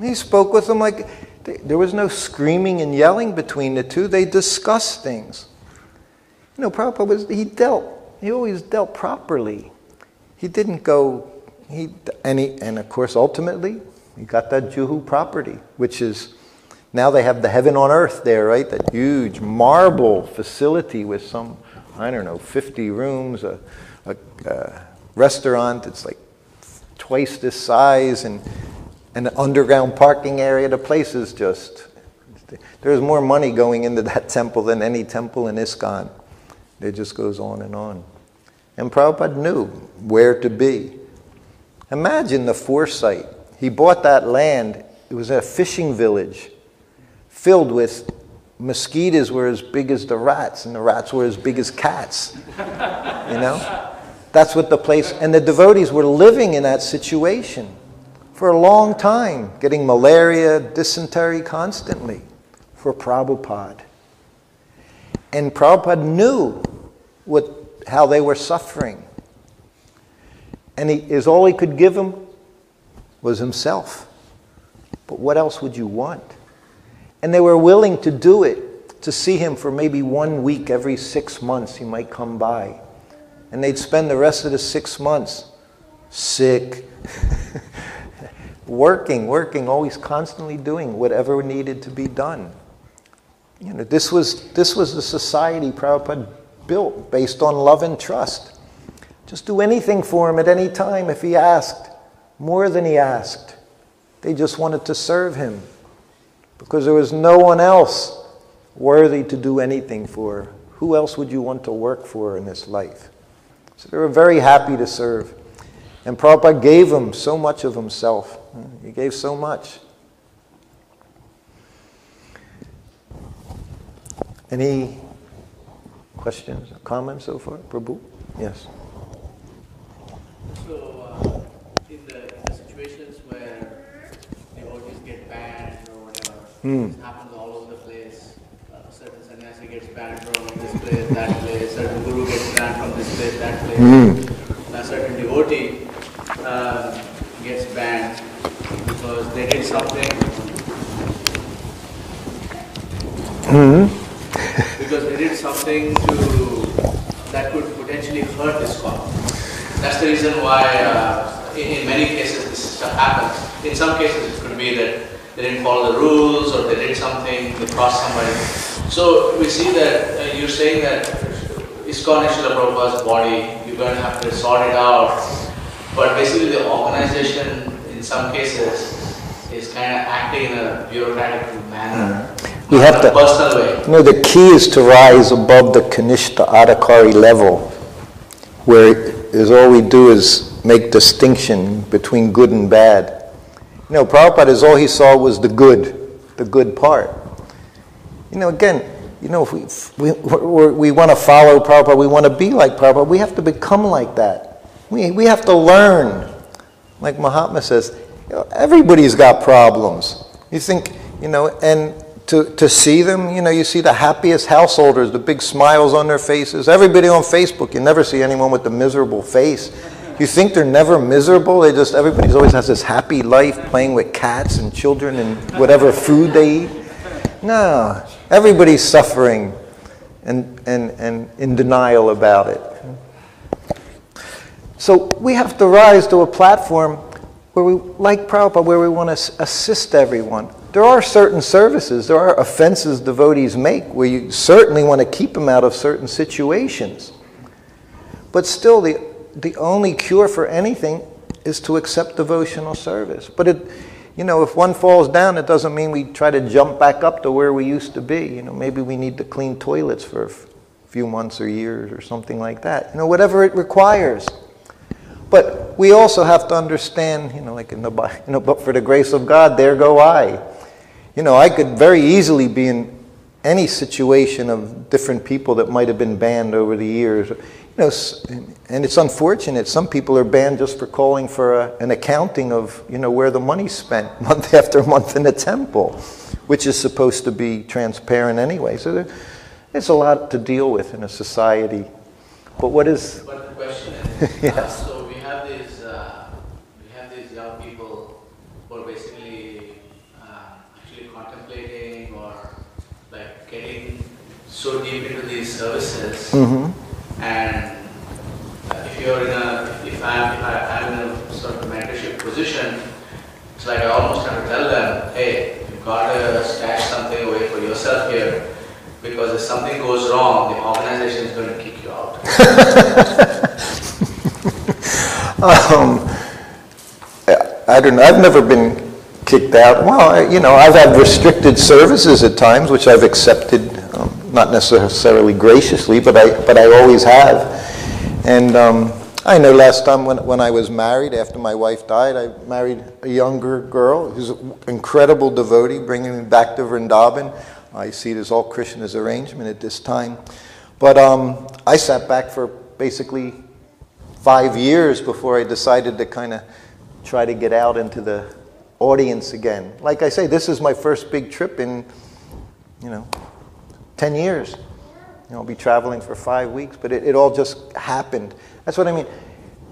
he spoke with him like there was no screaming and yelling between the two. They discussed things. You know, Prabhupada he always dealt properly. He didn't go, and of course ultimately he got that Juhu property, which is, now they have the heaven on earth there, right? That huge marble facility with some, 50 rooms, a restaurant. It's like twice this size, and an underground parking area. The place is just, there's more money going into that temple than any temple in ISKCON. It just goes on. And Prabhupada knew where to be. Imagine the foresight. He bought that land. It was a fishing village filled with mosquitoes were as big as the rats, and the rats were as big as cats. You know? That's what the place... And the devotees were living in that situation for a long time, getting malaria, dysentery constantly for Prabhupada. And Prabhupada knew how they were suffering. And all he could give them was himself. But what else would you want? And they were willing to do it, to see him for maybe 1 week every 6 months. He might come by. And they'd spend the rest of the 6 months sick, working, always constantly doing whatever needed to be done. You know, this was the society Prabhupada built based on love and trust. Just do anything for him at any time if he asked, more than he asked. They just wanted to serve him because there was no one else worthy to do anything for. Who else would you want to work for in this life? So they were very happy to serve. And Prabhupada gave them so much of himself. He gave so much. Any questions, comments so far? Prabhu? Yes. So, in the situations where devotees get banned or whatever, this happens all over the place. A certain sannyasi gets banned from this place, that place. Certain guru gets banned from this place, that place. A certain devotee gets banned because they did something. Because they did something that could potentially hurt this cause. That's the reason why in many cases this stuff happens. In some cases it could be that they didn't follow the rules or they did something, they crossed somebody. So we see that you're saying that ISKCON is Srila Prabhupada's body, you're going to have to sort it out. But basically the organization in some cases is kind of acting in a bureaucratic manner. We have to, personal way. No, the key is to rise above the Kanishta Adhikari level, where is all we do is make distinction between good and bad. Prabhupada is all he saw was the good part. Again, if we want to follow Prabhupada, we want to be like Prabhupada, we have to become like that. We have to learn. Like Mahatma says, everybody's got problems. You think, and to see them, you see the happiest householders, the big smiles on their faces. Everybody on Facebook, you never see anyone with a miserable face. You think they're never miserable? Everybody always has this happy life playing with cats and children and whatever food they eat. No, everybody's suffering and in denial about it. So we have to rise to a platform where we, like Prabhupada, where we want to assist everyone. There are certain services, there are offenses devotees make where you certainly want to keep them out of certain situations. But still, the only cure for anything is to accept devotional service. But if one falls down, it doesn't mean we try to jump back up to where we used to be. Maybe we need to clean toilets for a few months or years or something like that. Whatever it requires. But we also have to understand, like in the Bible, but for the grace of God, there go I. I could very easily be in any situation of different people that might have been banned over the years. And it's unfortunate. Some people are banned just for calling for an accounting of, where the money's spent month after month in the temple, which is supposed to be transparent anyway. So there's a lot to deal with in a society. But what is... But the question is, yes. So we have these young people who are basically actually contemplating or like getting so deep into these services. And if I'm in a sort of mentorship position, it's like I almost have to tell them, hey, you've got to stash something away for yourself here, because if something goes wrong, the organization is going to kick you out. I don't know. I've never been kicked out. Well, I've had restricted services at times, which I've accepted, not necessarily graciously, but I always have. And I know last time when I was married, after my wife died, I married a younger girl who's an incredible devotee, bringing me back to Vrindavan. I see it as all Krishna's arrangement at this time. But I sat back for basically 5 years before I decided to kind of try to get out into the audience again. Like I say, this is my first big trip in, 10 years. I'll be traveling for 5 weeks, but it all just happened. That's what I mean.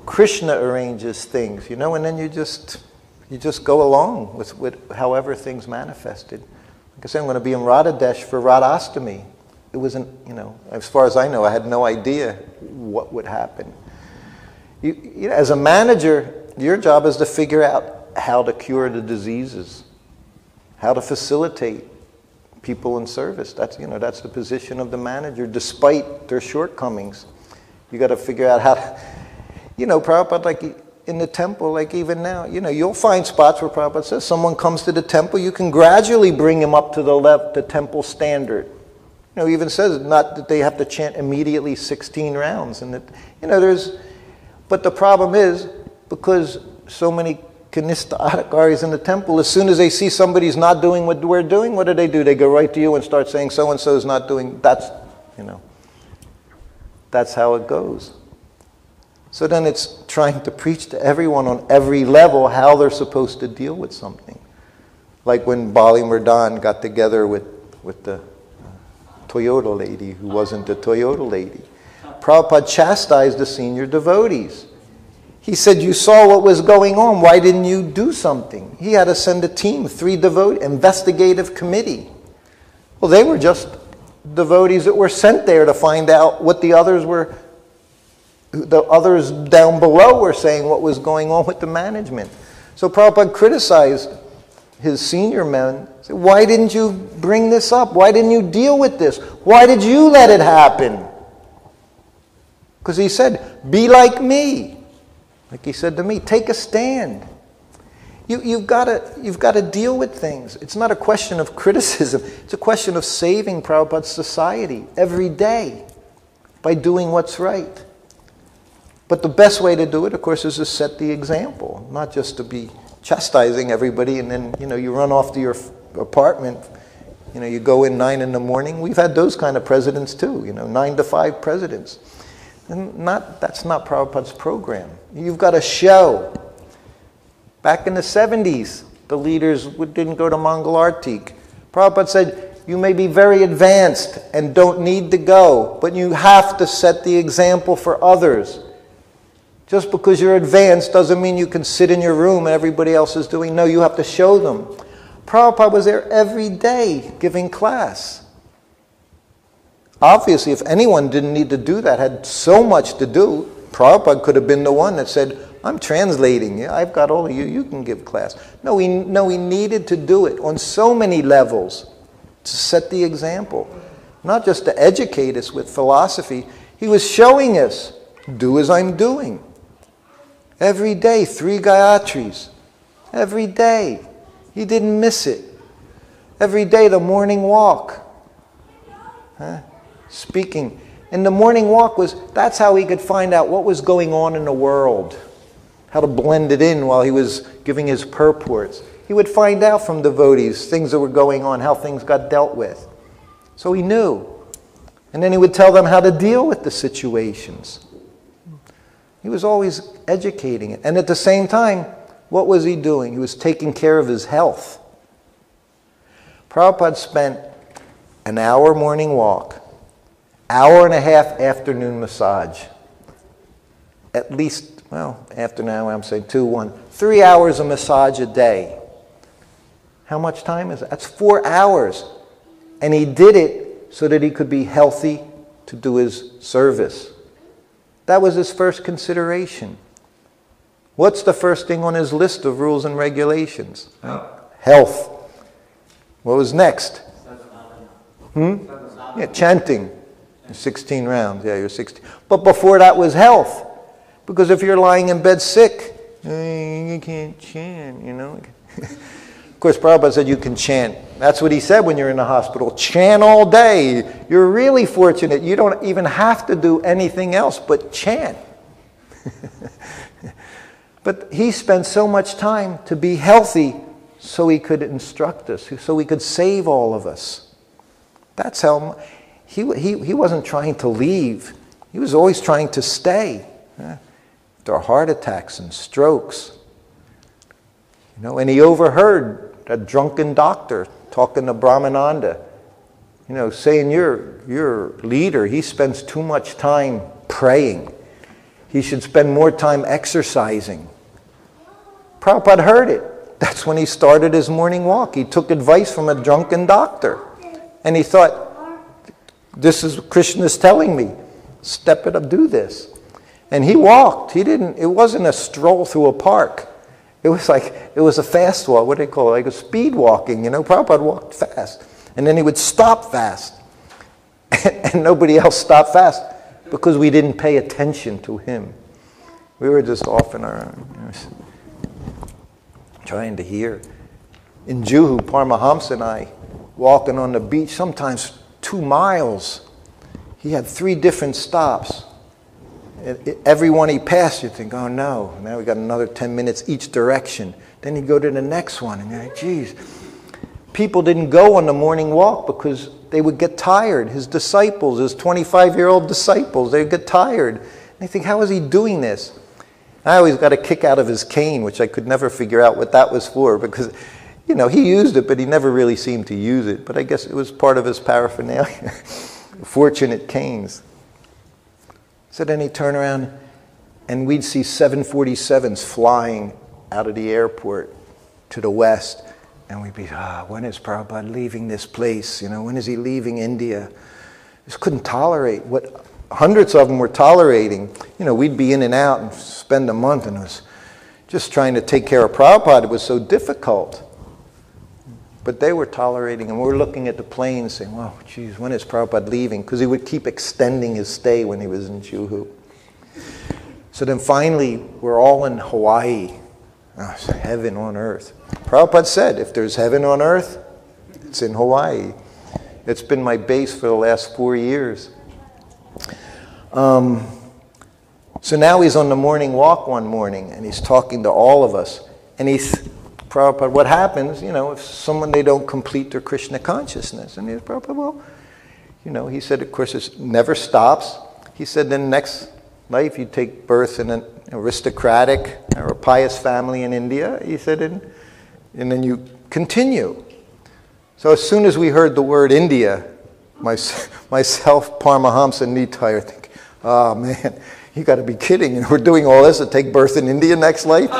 Krishna arranges things, and then you just go along with however things manifested. Like I said, I'm going to be in Radhadesh for Radhastami. It wasn't, as far as I know, I had no idea what would happen. As a manager, your job is to figure out how to cure the diseases, how to facilitate people in service. That's the position of the manager, despite their shortcomings. You got to figure out how. Prabhupada, in the temple, like even now, you'll find spots where Prabhupada says someone comes to the temple, you can gradually bring him up to the temple standard. He even says not that they have to chant immediately 16 rounds. And that, but the problem is, because so many Kanista Adhikaris in the temple, as soon as they see somebody's not doing what we're doing, what do? They go right to you and start saying so-and-so is not doing, that's how it goes. So then it's trying to preach to everyone on every level how they're supposed to deal with something. Like when Bali Murdan got together with the Toyota lady who wasn't a Toyota lady. Prabhupada chastised the senior devotees. He said, you saw what was going on. Why didn't you do something? He had to send a team, 3 investigative committee. Well, they were just devotees that were sent there to find out what the others down below were saying, what was going on with the management. So Prabhupada criticized his senior men. Said, why didn't you bring this up? Why didn't you deal with this? Why did you let it happen? Because he said, be like me. Like he said to me, take a stand. You've got to deal with things. It's not a question of criticism. It's a question of saving Prabhupada's society every day by doing what's right. But the best way to do it, of course, is to set the example, not just to be chastising everybody and then, you run off to your apartment. You go in 9 in the morning. We've had those kind of presidents too, 9 to 5 presidents. And that's not Prabhupada's program. You've got to show. Back in the 70s, the leaders didn't go to Mangalartik. Prabhupada said, you may be very advanced and don't need to go, but you have to set the example for others. Just because you're advanced doesn't mean you can sit in your room and everybody else is doing. No, you have to show them. Prabhupada was there every day giving class. Obviously, if anyone didn't need to do that, had so much to do, Prabhupada could have been the one that said, I'm translating. Yeah, I've got all of you. You can give class. No, he needed to do it on so many levels to set the example. Not just to educate us with philosophy. He was showing us, do as I'm doing. Every day, 3 Gayatris. Every day. He didn't miss it. Every day, the morning walk. Speaking. And the morning walk that's how he could find out what was going on in the world. How to blend it in while he was giving his purports. He would find out from devotees things that were going on, how things got dealt with. So he knew. And then he would tell them how to deal with the situations. He was always educating it. And at the same time, what was he doing? He was taking care of his health. Prabhupada spent an hour morning walk, hour and a half afternoon massage. At least, after now I'm saying 3 hours of massage a day. How much time is that? That's 4 hours. And he did it so that he could be healthy to do his service. That was his first consideration. What's the first thing on his list of rules and regulations? Health. What was next? Yeah, chanting. 16 rounds. Yeah, you're 16. But before that was health. Because if you're lying in bed sick, you can't chant, Of course, Prabhupada said you can chant. That's what he said when you're in the hospital. Chant all day. You're really fortunate. You don't even have to do anything else but chant. But he spent so much time to be healthy so he could instruct us, so he could save all of us. That's how... He wasn't trying to leave. He was always trying to stay. There are heart attacks and strokes. And he overheard a drunken doctor talking to Brahmananda, saying, your leader, he spends too much time praying. He should spend more time exercising. Prabhupada heard it. That's when he started his morning walk. He took advice from a drunken doctor. And he thought, this is Krishna's telling me. Step it up, do this. And he walked. It wasn't a stroll through a park. It was a fast walk. What do they call it? Like a speed walking, Prabhupada walked fast. And then he would stop fast. And nobody else stopped fast because we didn't pay attention to him. We were just off in our own, trying to hear. In Juhu, Paramahamsa and I, walking on the beach, sometimes 2 miles. He had 3 different stops. Every one he passed, you'd think, oh no, now we got another 10 minutes each direction. Then he'd go to the next one, and you're like, geez. People didn't go on the morning walk because they would get tired. His disciples, his 25-year-old disciples, they'd get tired. And they think, how is he doing this? I always got a kick out of his cane, which I could never figure out what that was for, because, you know, he used it, but he never really seemed to use it. But I guess it was part of his paraphernalia. Fortunate canes. So then he'd turn around, and we'd see 747s flying out of the airport to the west. And we'd be, when is Prabhupada leaving this place? You know, when is he leaving India? Just couldn't tolerate what hundreds of them were tolerating. You know, we'd be in and out and spend a month, and it was just trying to take care of Prabhupada. It was so difficult. But they were tolerating, and we're looking at the planes saying, well, geez, when is Prabhupada leaving? Because he would keep extending his stay when he was in Juhu. So then finally, we're all in Hawaii. Oh, it's heaven on earth. Prabhupada said, if there's heaven on earth, it's in Hawaii. It's been my base for the last 4 years. So now he's on the morning walk one morning, and he's talking to all of us. And he's, Prabhupada, what happens, you know, if someone, they don't complete their Krishna consciousness? And he's, Prabhupada, well, you know, he said, of course, it never stops. He said, then next life you take birth in an aristocratic or a pious family in India. He said, and then you continue. So as soon as we heard the word India, myself, Paramahamsa, and Nitai are thinking, oh man, you got to be kidding. You know, we're doing all this to take birth in India next life?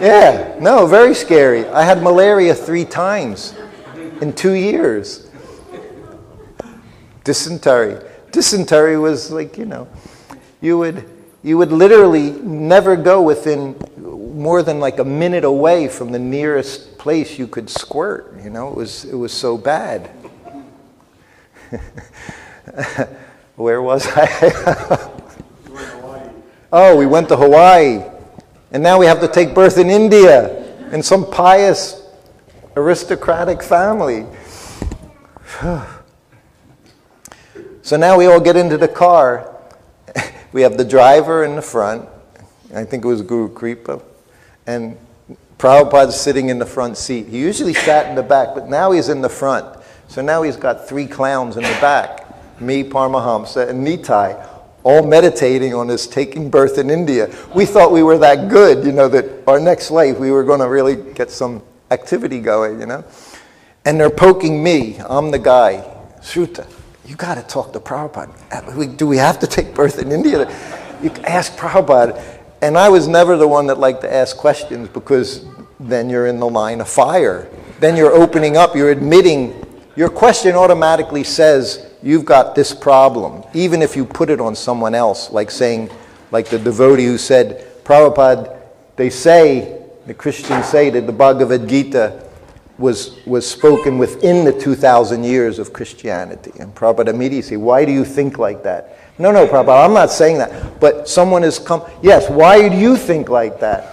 Yeah, no, very scary. I had malaria 3 times in 2 years. Dysentery. Dysentery was like, you know, you would literally never go within more than like a minute away from the nearest place you could squirt. You know, it was so bad. Where was I? You were in Hawaii. Oh, we went to Hawaii. And now we have to take birth in India, in some pious aristocratic family. So now we all get into the car. We have the driver in the front. I think it was Guru Kripa. And Prabhupada's sitting in the front seat. He usually sat in the back, but now he's in the front. So now he's got 3 clowns in the back. Me, Paramahamsa, and Nitai, all meditating on this taking birth in India. We thought we were that good, you know, that our next life we were going to really get some activity going, you know. And they're poking me. I'm the guy. Sruta, you got to talk to Prabhupada. Do we have to take birth in India? You ask Prabhupada. And I was never the one that liked to ask questions, because then you're in the line of fire. Then you're opening up, you're admitting. Your question automatically says, you've got this problem, even if you put it on someone else, like saying, like the devotee who said, Prabhupada, they say, the Christians say that the Bhagavad Gita was spoken within the 2,000 years of Christianity. And Prabhupada immediately said, why do you think like that? No, Prabhupada, I'm not saying that. But someone has come, yes, why do you think like that?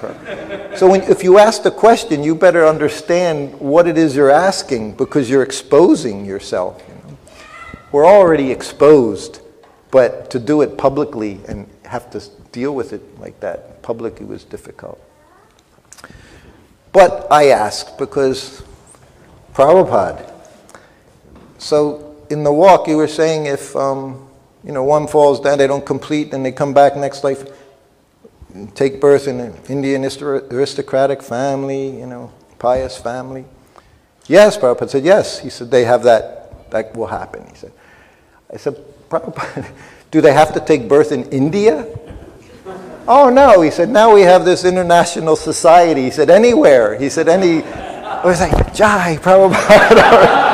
So if you ask the question, you better understand what it is you're asking, because you're exposing yourself. You know? We're already exposed, but to do it publicly and have to deal with it like that publicly was difficult. But I asked because Prabhupada. So in the walk you were saying if you know, one falls down, they don't complete, and they come back next life, take birth in an Indian aristocratic family, you know, pious family. Yes, Prabhupada said, yes. He said, they have that will happen. He said, I said, Prabhupada, do they have to take birth in India? Oh, no. He said, now we have this international society. He said, anywhere. He said, I was like, Jai, Prabhupada.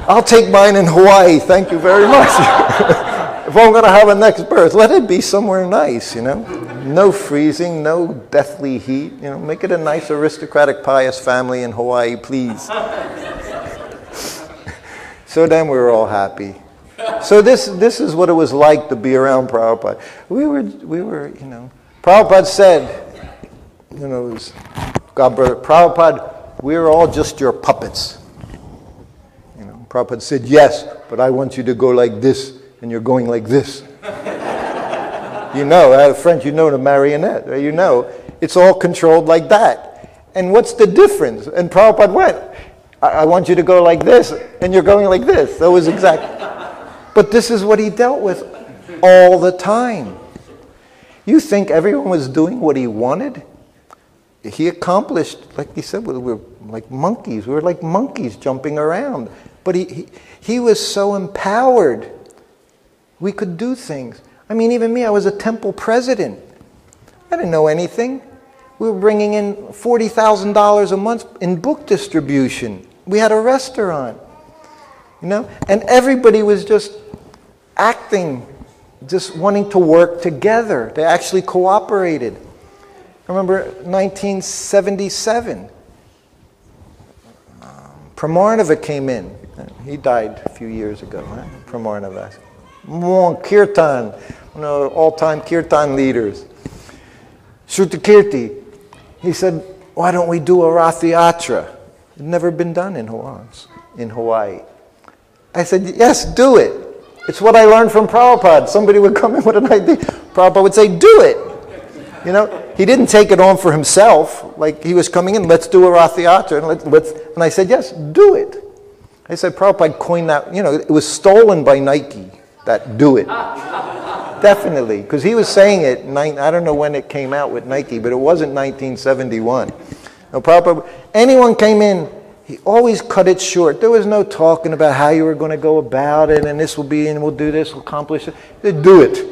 I'll take mine in Hawaii, thank you very much. If I'm going to have a next birth, let it be somewhere nice, you know. No freezing, no deathly heat, you know. Make it a nice aristocratic pious family in Hawaii, please. So then we were all happy. So this is what it was like to be around Prabhupada. We were, Prabhupada said, it was God, brother, Prabhupada, we're all just your puppets. Prabhupada said, yes, but I want you to go like this, and you're going like this. I had a friend, the marionette, it's all controlled like that. And what's the difference? And Prabhupada went, I want you to go like this, and you're going like this. That was exact. But this is what he dealt with all the time. You think everyone was doing what he wanted? He accomplished, like he said, we were like monkeys. We were like monkeys jumping around. But he was so empowered. We could do things. Even me, I was a temple president. I didn't know anything. We were bringing in $40,000 a month in book distribution. We had a restaurant, and everybody was just acting, just wanting to work together. They actually cooperated. I remember 1977. Pramarnava came in. He died a few years ago, huh? Pramarnava. Kirtan, one of the all-time Kirtan leaders. Srutakirti. He said, why don't we do a Rath Yatra? It had never been done in Hawaii. I said, yes, do it. It's what I learned from Prabhupada. Somebody would come in with an idea. Prabhupada would say, do it. He didn't take it on for himself. Like he was coming in, let's do a Rath Yatra. And I said, yes, do it. I said, Prabhupada coined that, it was stolen by Nike, that do it. Definitely, because he was saying it, I don't know when it came out with Nike, but it wasn't 1971. No, Prabhupada, anyone came in, he always cut it short. There was no talking about how you were going to go about it, and this will be, and we'll do this, we'll accomplish it. Do it.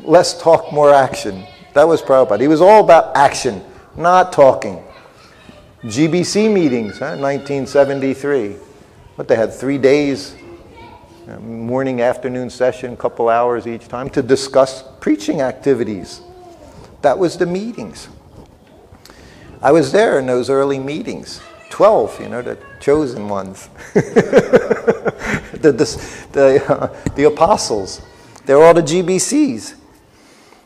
Less talk, more action. That was Prabhupada. He was all about action, not talking. GBC meetings, 1973. What, they had 3 days, morning, afternoon session, couple hours each time, to discuss preaching activities. That was the meetings. I was there in those early meetings. 12, the chosen ones. the apostles. They were all the GBCs.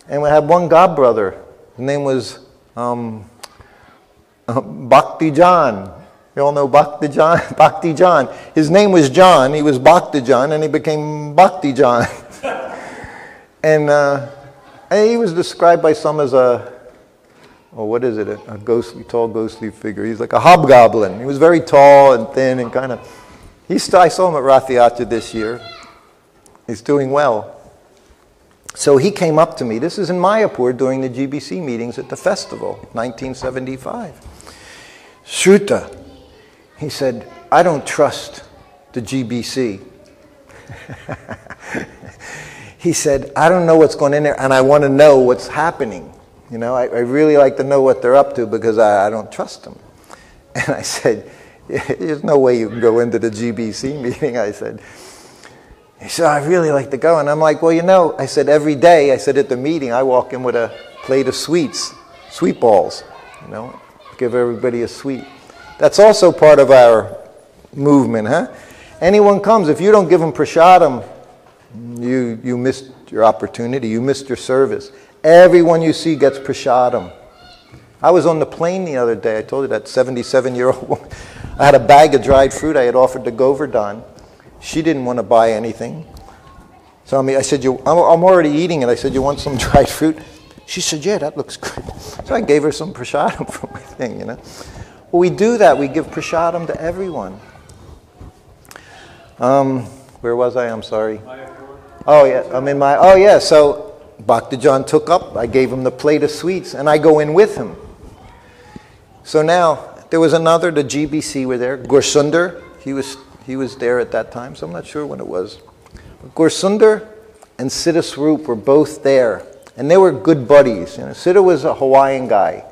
And we had one godbrother. His name was Bhakti John. You all know Bhakti John? Bhakti John. His name was John. He was Bhakti John, and he became Bhakti John. And he was described by some as a tall ghostly figure. He's like a hobgoblin. He was very tall and thin and kind of... I saw him at Rath Yatra this year. He's doing well. So he came up to me. This is in Mayapur during the GBC meetings at the festival, 1975. Shruta, he said, I don't trust the GBC. He said, I don't know what's going in there, and I want to know what's happening. I really like to know what they're up to because I don't trust them. And I said, there's no way you can go into the GBC meeting, I said. He said, I really like to go. And I'm like, well, I said, every day, at the meeting, I walk in with a plate of sweets, sweet balls, give everybody a sweet. That's also part of our movement, huh? Anyone comes, if you don't give them prasadam, you missed your opportunity, you missed your service. Everyone you see gets prasadam. I was on the plane the other day, I told you that 77-year-old woman. I had a bag of dried fruit I had offered to Govardhan. She didn't want to buy anything. So I said, I'm already eating it. I said, you want some dried fruit? She said, yeah, that looks good. So I gave her some prasadam from my thing, Well, we do that. We give prasadam to everyone. Where was I? I'm sorry. Oh, yeah. So Bhakti John took up. I gave him the plate of sweets, and I go in with him. So now, there was another, the GBC were there. Gursundar, he was there at that time, so I'm not sure when it was. Gursundar and Siddha Swarup were both there, and they were good buddies. Siddha was a Hawaiian guy.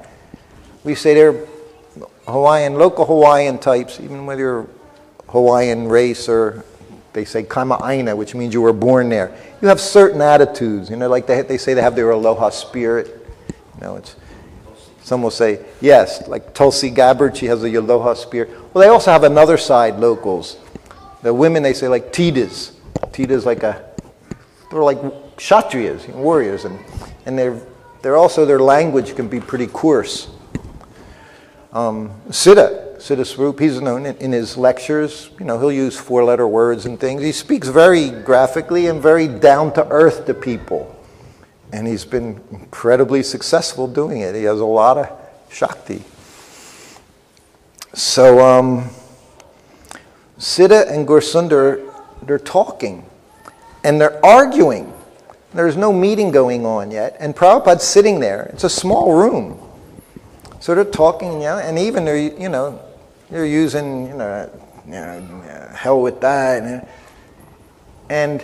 We say they're local Hawaiian types, even whether you're Hawaiian race or they say kama'aina, which means you were born there. You have certain attitudes, like they say they have their aloha spirit. Some will say, yes, like Tulsi Gabbard, she has a aloha spirit. Well, they also have another side, locals. The women, they say like Titas. Titas they're like Kshatriyas, warriors, and they're also, their language can be pretty coarse. Siddha Swarup, he's known in his lectures, he'll use 4-letter words and things. He speaks very graphically and very down to earth to people. And he's been incredibly successful doing it. He has a lot of Shakti. So, Siddha and Gursundar, they're talking. And they're arguing. There's no meeting going on yet. And Prabhupada's sitting there. It's a small room. So they're talking, and even they're using, hell with that. And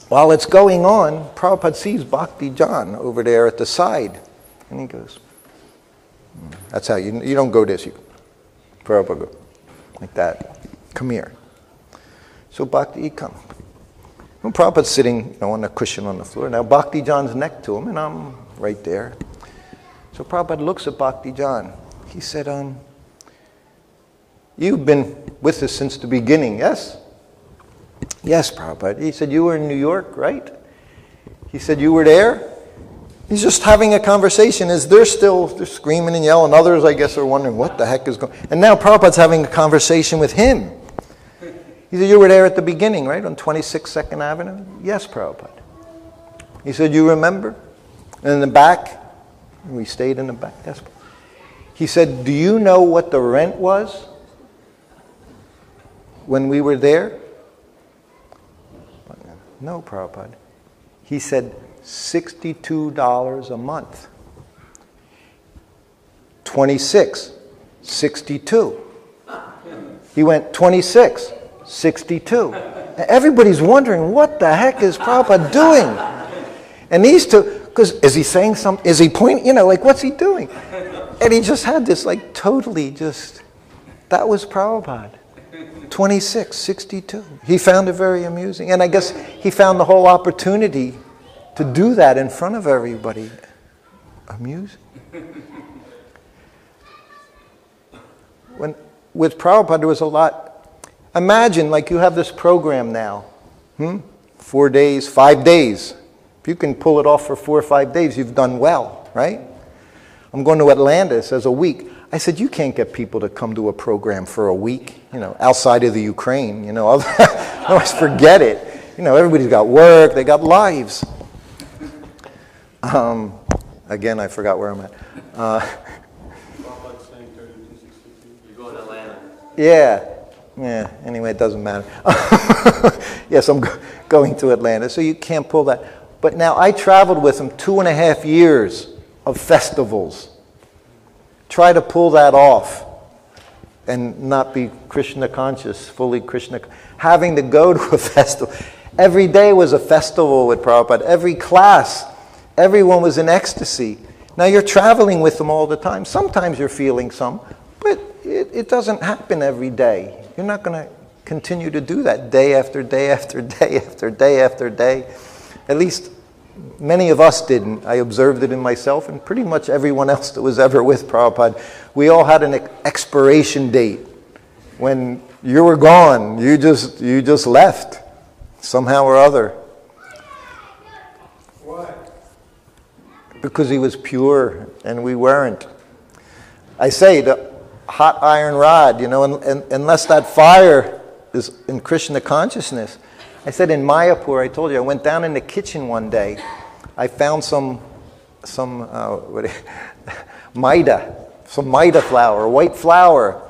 while it's going on, Prabhupada sees Bhakti John over there at the side. And he goes, that's how you don't go this, Prabhupada go, like that. Come here. So Bhakti, he comes. And Prabhupada's sitting on a cushion on the floor. Now Bhakti John's next to him, and I'm right there. So Prabhupada looks at Bhakti John. He said, you've been with us since the beginning, yes? Yes, Prabhupada. He said, you were in New York, right? He said, you were there? He's just having a conversation. They're screaming and yelling. Others, I guess, are wondering what the heck is going on. And now Prabhupada's having a conversation with him. He said, you were there at the beginning, right, on 26 2nd Avenue? Yes, Prabhupada. He said, you remember? And in the back, we stayed in the back. Yes. He said, do you know what the rent was when we were there? No, Prabhupada. He said, $62 a month. 26, 62. He went 26, 62. Everybody's wondering, what the heck is Prabhupada doing? And these two, because is he saying something? Is he pointing? What's he doing? And he just had this, totally just, that was Prabhupada. 26, 62. He found it very amusing. And I guess he found the whole opportunity to do that in front of everybody amusing. With Prabhupada, there was a lot. Imagine, you have this program now. 4 days, 5 days. If you can pull it off for 4 or 5 days, you've done well, right? I'm going to Atlanta, it says a week. I said, you can't get people to come to a program for a week, outside of the Ukraine, otherwise forget it. Everybody's got work, they got lives. Again, I forgot where I'm at. You go to Atlanta. Yeah, anyway, it doesn't matter. Yes, I'm going to Atlanta, so you can't pull that. But now I traveled with him 2.5 years of festivals. Try to pull that off and not be Krishna conscious, fully Krishna. Having to go to a festival. Every day was a festival with Prabhupada. Every class, everyone was in ecstasy. Now you're traveling with them all the time. Sometimes you're feeling some, but it doesn't happen every day. You're not going to continue to do that day after day after day after day after day. At least many of us didn't. I observed it in myself and pretty much everyone else that was ever with Prabhupada. We all had an expiration date. When you were gone, you just left somehow or other. Why? Because he was pure and we weren't. I say the hot iron rod, unless that fire is in Krishna consciousness. I said in Mayapur, I told you, I went down in the kitchen one day. I found some maida flour, white flour.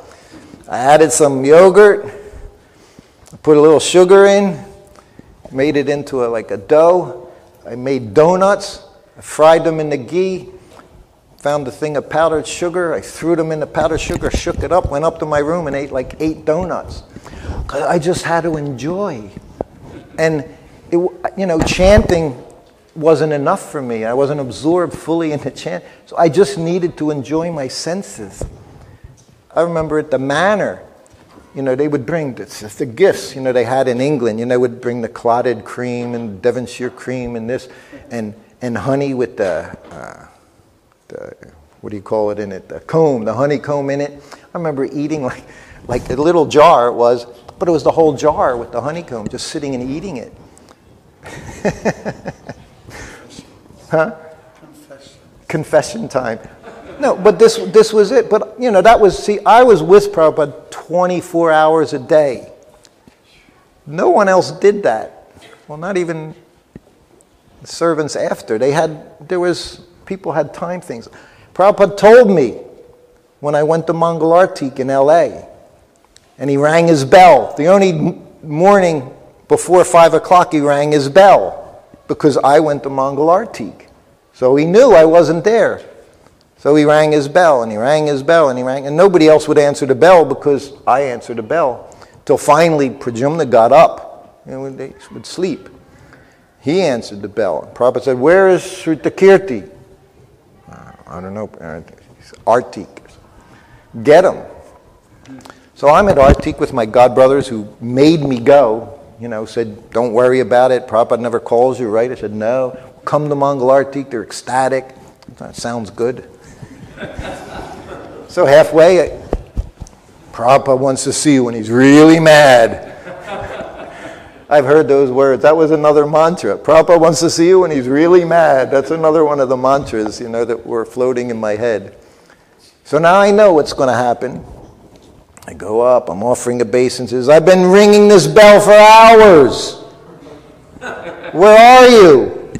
I added some yogurt, put a little sugar in, made it into a dough. I made donuts. I fried them in the ghee. Found the thing of powdered sugar. I threw them in the powdered sugar, shook it up, went up to my room and ate 8 donuts. 'Cause I just had to enjoy. And, chanting wasn't enough for me. I wasn't absorbed fully in the chant. So I just needed to enjoy my senses. I remember at the manor, they would bring the gifts, they had in England. They would bring the clotted cream and Devonshire cream and this, and honey with the what do you call it in it? The comb, the honeycomb in it. I remember eating like a little jar it was, But it was the whole jar with the honeycomb, just sitting and eating it. Huh? Confession time. No, but this was it. But, you know, I was with Prabhupada 24 hours a day. No one else did that. Well, not even the servants after. People had time things. Prabhupada told me when I went to Mangal Artik in L.A., and he rang his bell. The only morning before 5 o'clock he rang his bell because I went to Mangal Artik. So he knew I wasn't there. So he rang his bell, and he rang his bell, and nobody else would answer the bell because I answered the bell. Till finally Pradyumna got up, and they would sleep. He answered the bell. And Prabhupada said, "Where is Srutakirti?" I don't know, Artik. Get him. So I'm at Artik with my godbrothers who made me go, you know, said, "Don't worry about it. Prabhupada never calls you, right?" I said, "No. Come to Mangal Artik. They're ecstatic." That sounds good. So halfway, Prabhupada wants to see you when he's really mad. I've heard those words. That was another mantra. Prabhupada wants to see you when he's really mad. That's another one of the mantras, you know, that were floating in my head. So now I know what's going to happen. I go up, I'm offering obeisances. I've been ringing this bell for hours. Where are you?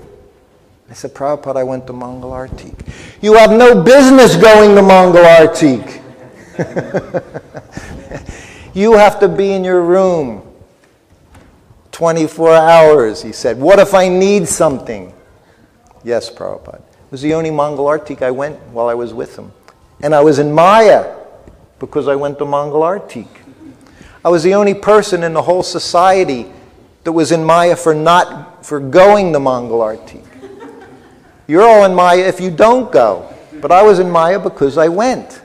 I said, "Prabhupada, I went to Mangal Artik." "You have no business going to Mangal Artik. You have to be in your room 24 hours, he said. "What if I need something?" "Yes, Prabhupada." It was the only Mangal Artik I went while I was with him. And I was in Maya because I went to Mangal Artik. I was the only person in the whole society that was in Maya for going to Mangal Artik. You're all in Maya if you don't go. But I was in Maya because I went.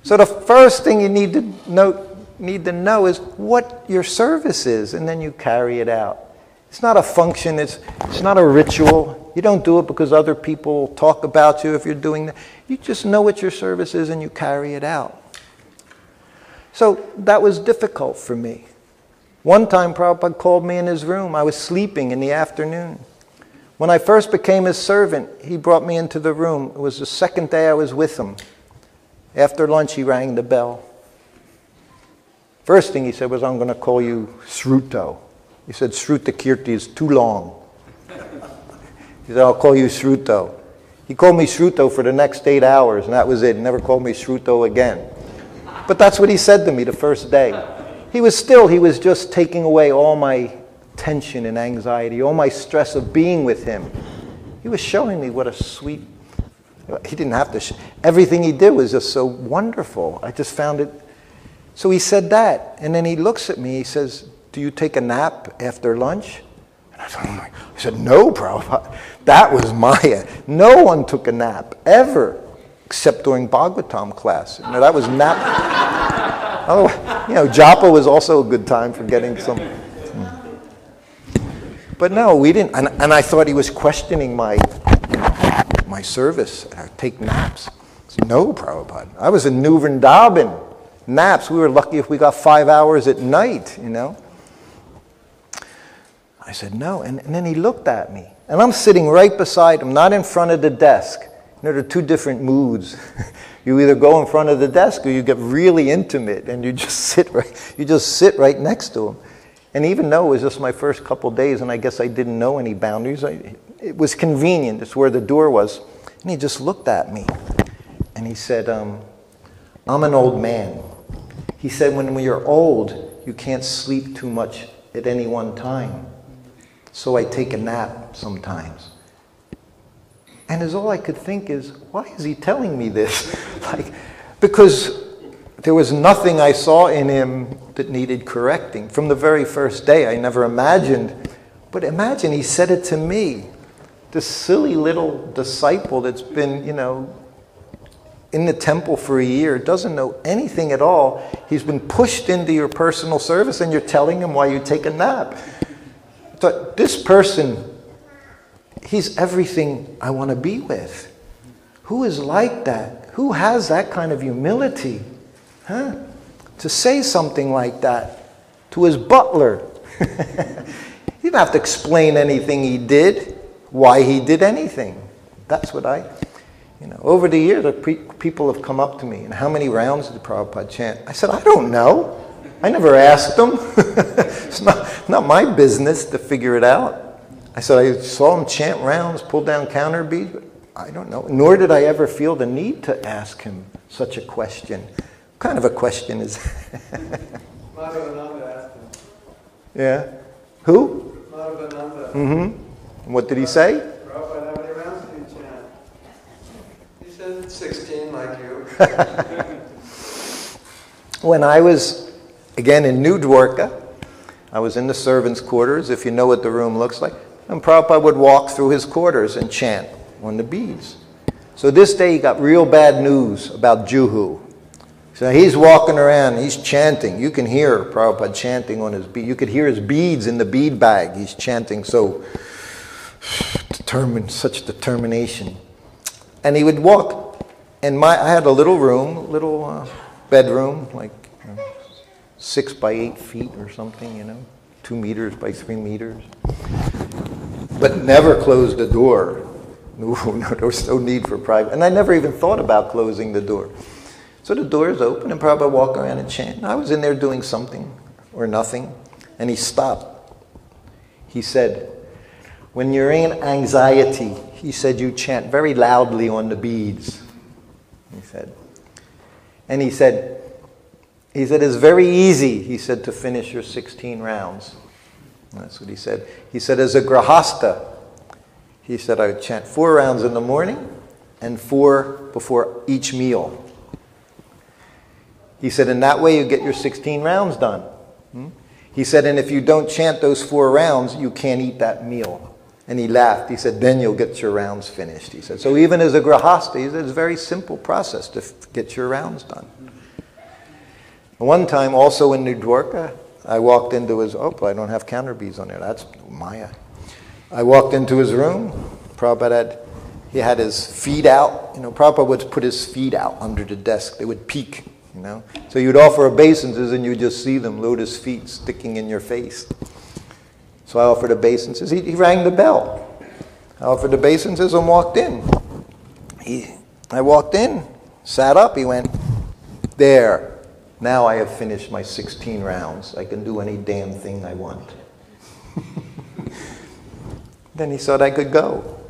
So the first thing you need to know is what your service is, and then you carry it out. It's not a function, it's not a ritual. You don't do it because other people talk about you if you're doing that. You just know what your service is and you carry it out. So that was difficult for me. One time Prabhupada called me in his room. I was sleeping in the afternoon. When I first became his servant, he brought me into the room. It was the second day I was with him. After lunch, he rang the bell. First thing he said was, "I'm going to call you Sruto." He said, "Srutakirti is too long." He said, "I'll call you Sruto." He called me Sruto for the next 8 hours, and that was it. He never called me Sruto again. But that's what he said to me the first day. He was just taking away all my tension and anxiety, all my stress of being with him. He was showing me what a sweet, he didn't have to, everything he did was just so wonderful. I just found it. So he said that, and then he looks at me, he says, "Do you take a nap after lunch?" And I said, "No, Prabhupada, that was Maya. No one took a nap, ever, except during Bhagavatam class. You know, that was nap." Oh, you know, japa was also a good time for getting some. But no, we didn't, and I thought he was questioning my service. I take naps. I said, "No, Prabhupada. I was in New Vrindavan. Naps, we were lucky if we got 5 hours at night, you know." I said, "No," and then he looked at me. And I'm sitting right beside him, not in front of the desk. You know, there are two different moods. You either go in front of the desk or you get really intimate and you just sit right next to him. And even though it was just my first couple days, and I guess I didn't know any boundaries, it was convenient. It's where the door was. And he just looked at me. And he said, "I'm an old man." He said, when you're old, you can't sleep too much at any one time. So I take a nap sometimes. And all I could think is, why is he telling me this? Because there was nothing I saw in him that needed correcting. From the very first day, I never imagined. But imagine, he said it to me. This silly little disciple that's been, you know, in the temple for a year, doesn't know anything at all. He's been pushed into your personal service and you're telling him why you take a nap. But this person, he's everything I want to be with. Who is like that? Who has that kind of humility? Huh? to say something like that to his butler. He didn't have to explain anything he did, why he did anything. That's what over the years, people have come up to me, and how many rounds did Prabhupada chant? I said, I don't know. I never asked him. It's not my business to figure it out. I said, I saw him chant rounds, pull down counter beads, but I don't know. Nor did I ever feel the need to ask him such a question. What kind of a question is that? Madhavananda asked him. Yeah. Who? Madhavananda. Mm-hmm. What did he say? Prabhupada, how many rounds do you chant? He said 16 like you. When I was, again, in New Dwarka, I was in the servants' quarters, if you know what the room looks like, and Prabhupada would walk through his quarters and chant on the beads. So this day he got real bad news about Juhu. So he's walking around, he's chanting. You can hear Prabhupada chanting on his bead. You could hear his beads in the bead bag. He's chanting so determined, such determination. And he would walk, and I had a little room, bedroom, like 6 by 8 feet or something, 2 meters by 3 meters. But never closed the door. No, there was no need for private. And I never even thought about closing the door. So the door is open, and Prabhupada would walk around and chant. And I was in there doing something or nothing, and he stopped. He said, when you're in anxiety, he said, you chant very loudly on the beads. He said. And he said, it's very easy, he said, to finish your 16 rounds. That's what he said. He said, as a grahasta, he said, I would chant 4 rounds in the morning and 4 before each meal. He said, in that way you get your 16 rounds done. He said, and if you don't chant those 4 rounds, you can't eat that meal. And he laughed. He said, then you'll get your rounds finished. He said, so even as a grahasta, he said, it's a very simple process to get your rounds done. One time, also in New Dwarka, I walked into his, I don't have counter beads on there. That's Maya. I walked into his room. Prabhupada he had his feet out. Prabhupada would put his feet out under the desk. They would peek, So you'd offer obeisances and you'd just see them, lotus feet sticking in your face. So I offered obeisances. He rang the bell. I offered obeisances and walked in. I walked in, sat up. He went, there. Now I have finished my 16 rounds. I can do any damn thing I want. Then he thought I could go.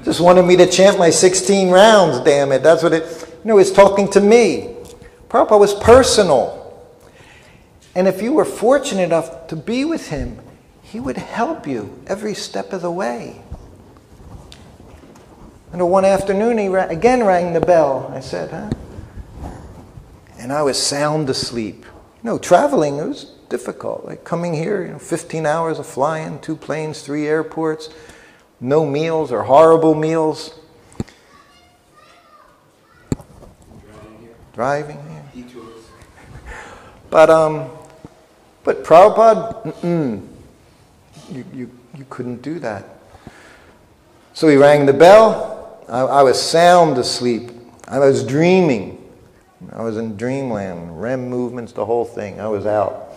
Just wanted me to chant my 16 rounds, damn it. That's what it's talking to me. Prabhupada was personal. And if you were fortunate enough to be with him, he would help you every step of the way. And one afternoon, he again rang the bell. I said, huh? And I was sound asleep. Traveling, it was difficult. Like coming here, 15 hours of flying, 2 planes, 3 airports, no meals or horrible meals. Driving here. Detours. But Prabhupada, you couldn't do that. So he rang the bell. I was sound asleep. I was dreaming. I was in dreamland, REM movements, the whole thing. I was out.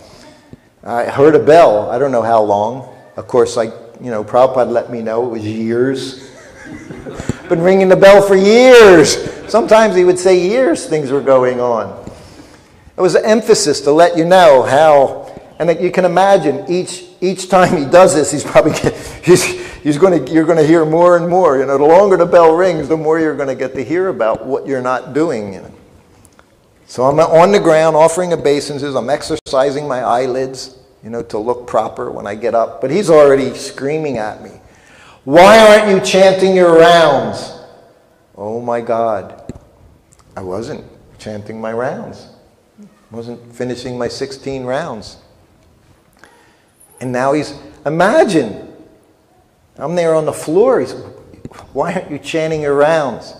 I heard a bell. I don't know how long. Of course, Prabhupada let me know it was years. Been ringing the bell for years. Sometimes he would say years things were going on. It was an emphasis to let you know how, and you can imagine each time he does this, he's probably you're going to hear more and more. The longer the bell rings, the more you're going to get to hear about what you're not doing. So I'm on the ground offering obeisances. I'm exercising my eyelids, to look proper when I get up. But he's already screaming at me. Why aren't you chanting your rounds? Oh my God. I wasn't chanting my rounds. I wasn't finishing my 16 rounds. And now imagine, I'm there on the floor. He's, why aren't you chanting your rounds?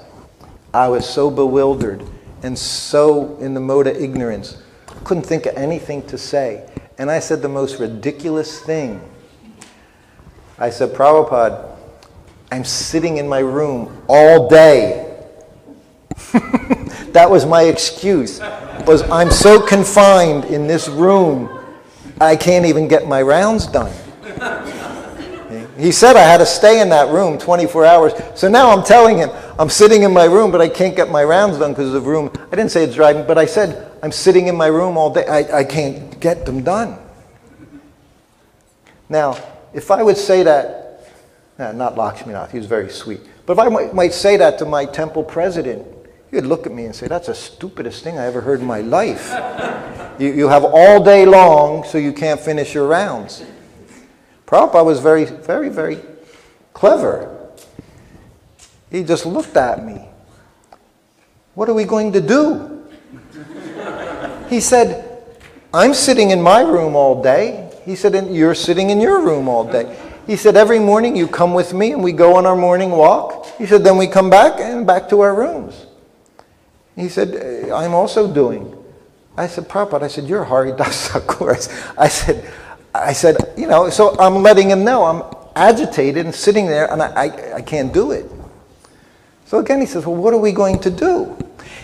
I was so bewildered and so in the mode of ignorance. Couldn't think of anything to say. And I said the most ridiculous thing. I said, Prabhupada, I'm sitting in my room all day. That was my excuse. was I'm so confined in this room, I can't even get my rounds done. He said I had to stay in that room 24 hours. So now I'm telling him, I'm sitting in my room, but I can't get my rounds done because of the room. I didn't say it's driving, but I said, I'm sitting in my room all day. I can't get them done. Now, if I would say that, not Lakshminath, he was very sweet. But if I might say that to my temple president, he would look at me and say, that's the stupidest thing I ever heard in my life. You have all day long, so you can't finish your rounds. Prabhupada was very, very, very clever. He just looked at me. What are we going to do? He said, I'm sitting in my room all day. He said, and you're sitting in your room all day. He said, every morning you come with me and we go on our morning walk. He said, then we come back and back to our rooms. He said, I'm also doing. I said, Prabhupada, I said, you're Haridas Thakur. I said, you know, so I'm letting him know I'm agitated and sitting there and I can't do it. So again he says, well, what are we going to do?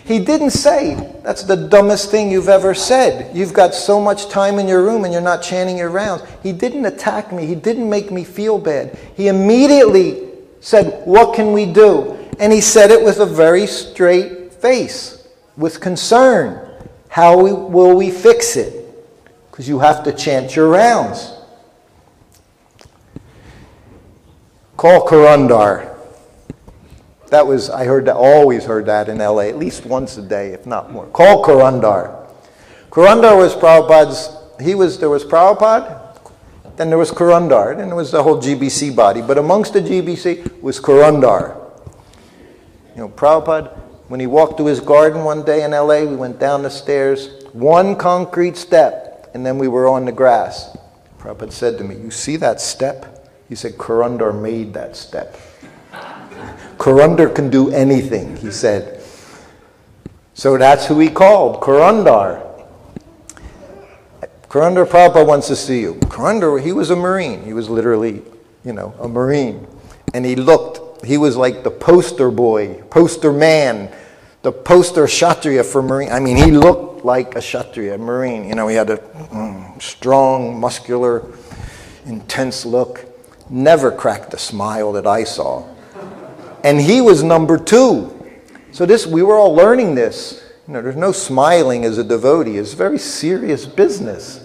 He didn't say, that's the dumbest thing you've ever said. You've got so much time in your room and you're not chanting your rounds. He didn't attack me. He didn't make me feel bad. He immediately said, what can we do? And he said it with a very straight face, with concern. How will we fix it? Because you have to chant your rounds. Call Kurandar. That was, I heard that, always heard that in LA, at least once a day, if not more. Call Kurandar. Kurandar was Prabhupada's, there was Prabhupada, then there was Kurandar, then there was the whole GBC body. But amongst the GBC was Kurandar. You know, Prabhupada, when he walked to his garden one day in LA, we went down the stairs, one concrete step, and then we were on the grass. Prabhupada said to me, you see that step? He said, Kurandar made that step. Kurandar can do anything, he said. So that's who he called, Kurandar. Kurandar, Prabhupada wants to see you. Kurandar, he was a Marine. He was literally, you know, a Marine. And he was like the poster boy, poster man, the poster Kshatriya for Marine. I mean, he looked like a Kshatriya, a Marine. You know, he had a strong, muscular, intense look. Never cracked a smile that I saw. And he was number 2. So we were all learning this. You know, there's no smiling as a devotee. It's very serious business.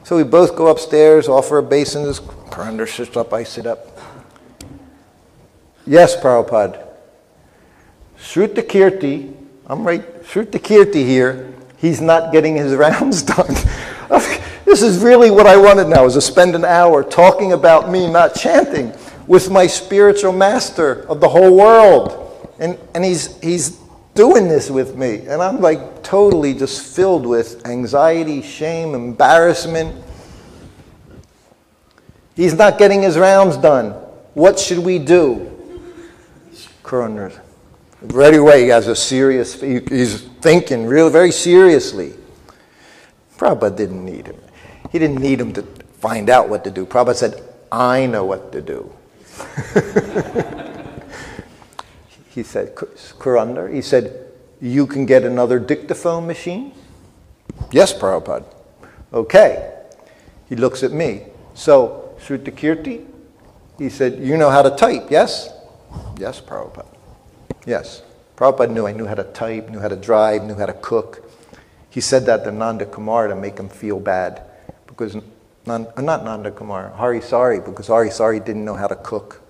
So we both go upstairs, offer obeisances. Kurandar sits up, I sit up. Yes, Prabhupada. Srutakirti, I'm right, Srutakirti here, he's not getting his rounds done. This is really what I wanted now, is to spend an hour talking about me not chanting with my spiritual master of the whole world. And he's doing this with me. And I'm like totally just filled with anxiety, shame, embarrassment. He's not getting his rounds done. What should we do? Kurandar, right away he has a serious, he's thinking really very seriously. Prabhupada didn't need him. He didn't need him to find out what to do. Prabhupada said, I know what to do. He said, Kurandar, he said, you can get another dictaphone machine? Yes, Prabhupada. Okay. He looks at me. So, Srutakirti, he said, you know how to type, yes? Yes, Prabhupada. Yes. Prabhupada knew I knew how to type, knew how to drive, knew how to cook. He said that to Nanda Kumar to make him feel bad. Because, not Nanda Kumar, Hari Sari, because Hari Sari didn't know how to cook.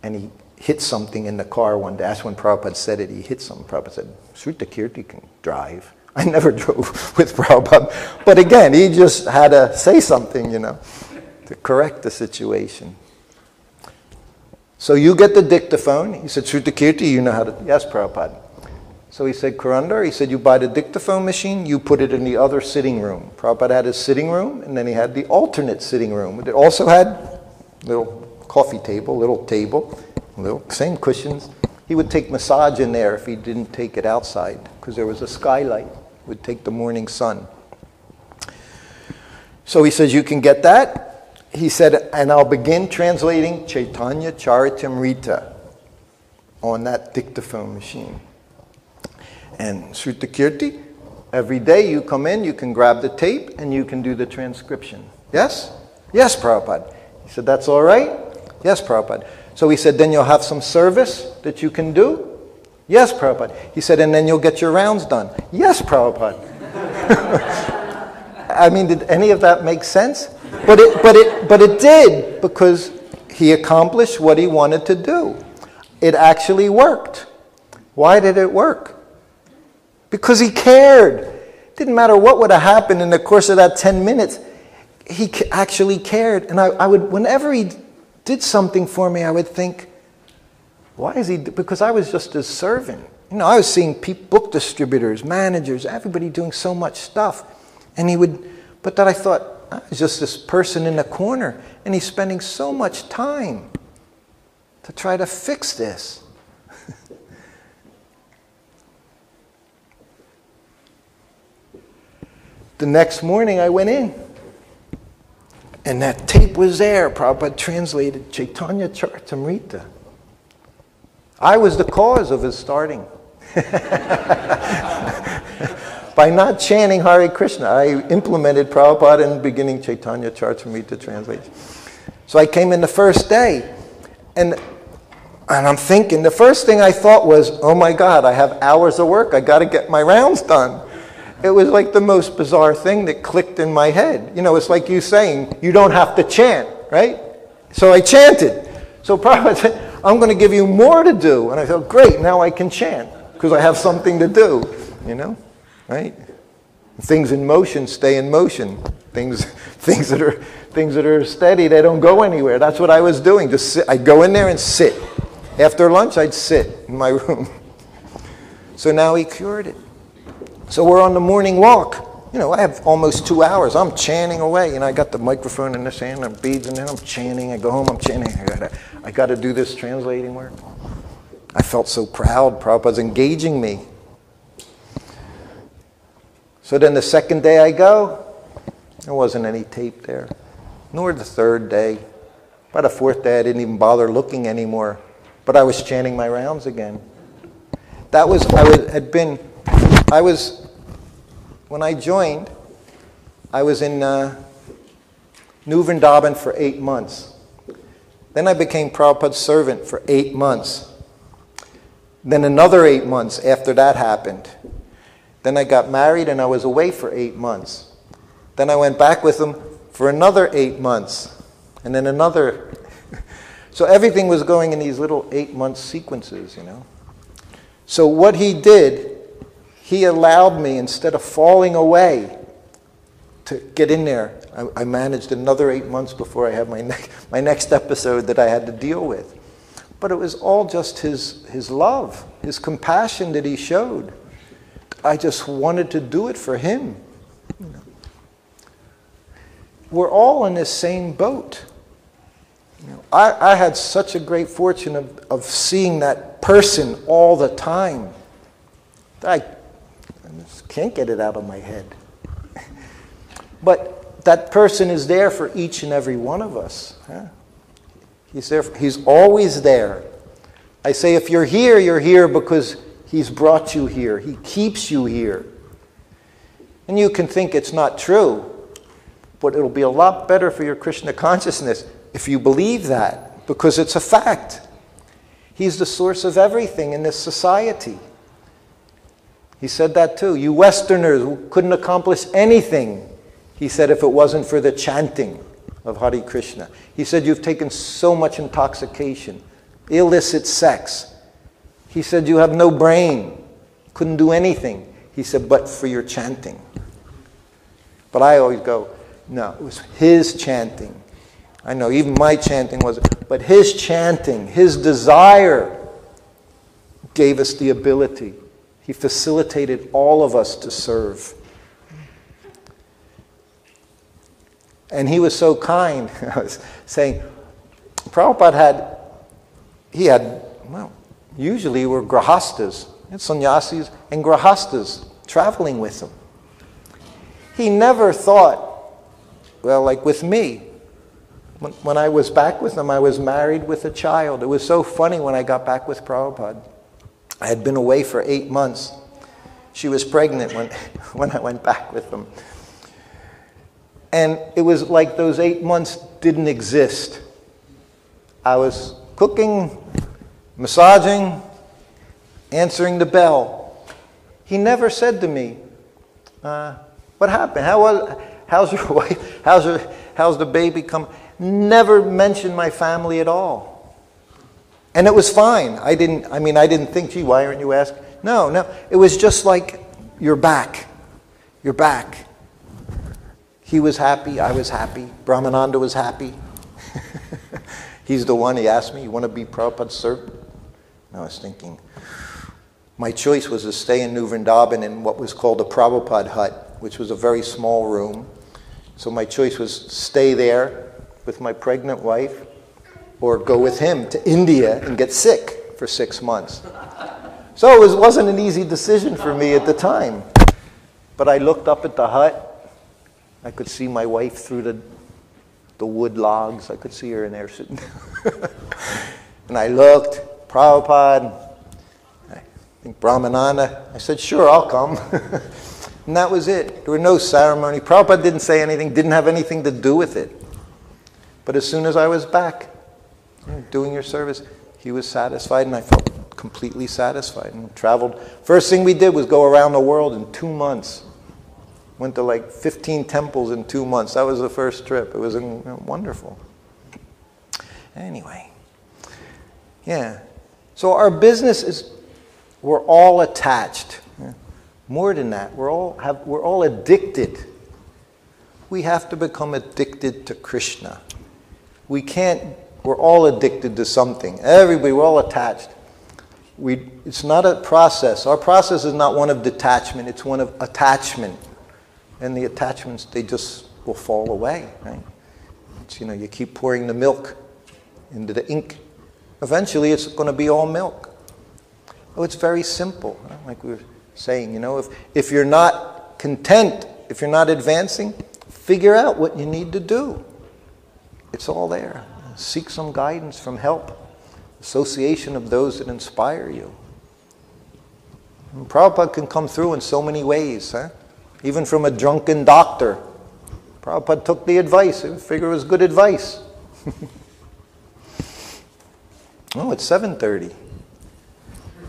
And he hit something in the car one day. That's when Prabhupada said it. He hit something. Prabhupada said, Srutakirti can drive. I never drove with Prabhupada. But again, he just had to say something, you know, to correct the situation. So you get the dictaphone. He said, Srutakirti, you know how to... Yes, Prabhupada. So he said, Kurandar, he said, you buy the dictaphone machine, you put it in the other sitting room. Prabhupada had his sitting room, and then he had the alternate sitting room. It also had a little coffee table, little same cushions. He would take massage in there if he didn't take it outside, because there was a skylight. He would take the morning sun. So he says, you can get that. He said, and I'll begin translating Chaitanya Charitamrita on that dictaphone machine. And Srutakirti, every day you come in, you can grab the tape and you can do the transcription. Yes? Yes, Prabhupada. He said, that's all right? Yes, Prabhupada. So he said, then you'll have some service that you can do? Yes, Prabhupada. He said, and then you'll get your rounds done. Yes, Prabhupada. I mean, did any of that make sense? But it did, because he accomplished what he wanted to do. It actually worked. Why did it work? Because he cared. It didn't matter what would have happened in the course of that 10 minutes. He actually cared. And I would, whenever he did something for me, I would think, why is he? Because I was just his servant. You know, I was seeing book distributors, managers, everybody doing so much stuff. And he would, but then I thought, I was just this person in the corner. And he's spending so much time to try to fix this. The next morning I went in, and that tape was there. Prabhupada translated Chaitanya Charitamrita. I was the cause of his starting. By not chanting Hare Krishna, I implemented Prabhupada in beginning Chaitanya Charitamrita translation. So I came in the first day, and I'm thinking, the first thing I thought was, oh my God, I have hours of work. I got to get my rounds done. It was like the most bizarre thing that clicked in my head. You know, it's like you saying, you don't have to chant, right? So I chanted. So Prabhupada said, I'm going to give you more to do. And I thought, great, now I can chant, because I have something to do, you know, right? Things in motion stay in motion. Things that are steady, they don't go anywhere. That's what I was doing. Just sit. I'd go in there and sit. After lunch, I'd sit in my room. So now he cured it. So we're on the morning walk. You know, I have almost 2 hours. I'm chanting away. You know, I got the microphone in this hand, and beads in there. I'm chanting. I go home, I'm chanting. I got to do this translating work. I felt so proud. Prabhupada's engaging me. So then the second day I go, there wasn't any tape there. Nor the third day. By the fourth day, I didn't even bother looking anymore. But I was chanting my rounds again. When I joined, I was in New Vrindavan for 8 months. Then I became Prabhupada's servant for 8 months. Then another 8 months after that happened. Then I got married and I was away for 8 months. Then I went back with him for another 8 months. And then another. So everything was going in these little 8-month sequences, you know. So what he did, he allowed me, instead of falling away, to get in there. I managed another 8 months before I had my next episode that I had to deal with. But it was all just his love, his compassion that he showed. I just wanted to do it for him. You know. We're all in this same boat. You know, I had such a great fortune of seeing that person all the time. I just can't get it out of my head. But that person is there for each and every one of us. Huh? He's always there. I say, if you're here because he's brought you here. He keeps you here. And you can think it's not true, but it'll be a lot better for your Krishna consciousness if you believe that, because it's a fact. He's the source of everything in this society. He said that too. You Westerners couldn't accomplish anything, he said, if it wasn't for the chanting of Hare Krishna. He said, you've taken so much intoxication, illicit sex. He said, you have no brain, couldn't do anything. He said, but for your chanting. But I always go, no, it was his chanting. I know, even my chanting wasn't, but his chanting, his desire gave us the ability. He facilitated all of us to serve. And he was so kind. I was saying, Prabhupada usually were grahastas, sannyasis and grahastas traveling with him. He never thought, well, like with me, when I was back with him, I was married with a child. It was so funny when I got back with Prabhupada. I had been away for 8 months. She was pregnant when I went back with them. And it was like those 8 months didn't exist. I was cooking, massaging, answering the bell. He never said to me, what happened? How's your wife? How's the baby come? Never mentioned my family at all. And it was fine. I didn't think, gee, why aren't you asking? No. It was just like, you're back. You're back. He was happy. I was happy. Brahmananda was happy. He's the one, he asked me, you want to be Prabhupada's servant? And I was thinking, my choice was to stay in New Vrindavan in what was called a Prabhupada hut, which was a very small room. So my choice was stay there with my pregnant wife or go with him to India and get sick for 6 months. So it wasn't an easy decision for me at the time. But I looked up at the hut. I could see my wife through the wood logs. I could see her in there sitting. And I looked, Prabhupada, I think Brahmananda. I said, sure, I'll come. And that was it. There were no ceremony. Prabhupada didn't say anything, didn't have anything to do with it. But as soon as I was back, doing your service, he was satisfied, and I felt completely satisfied and traveled. First thing we did was go around the world in 2 months. Went to like 15 temples in 2 months. That was the first trip. It was wonderful. Anyway, yeah. So our business is, we're all attached. More than that, we're all addicted. We have to become addicted to Krishna. We can't. We're all addicted to something. Everybody, we're all attached. It's not a process. Our process is not one of detachment. It's one of attachment. And the attachments, they just will fall away, right? It's, you keep pouring the milk into the ink. Eventually, it's going to be all milk. Oh, it's very simple. Like we were saying, if you're not content, if you're not advancing, figure out what you need to do. It's all there. Seek some guidance from help. Association of those that inspire you. And Prabhupada can come through in so many ways, huh? Even from a drunken doctor. Prabhupada took the advice. I figured it was good advice. Oh, it's 7:30.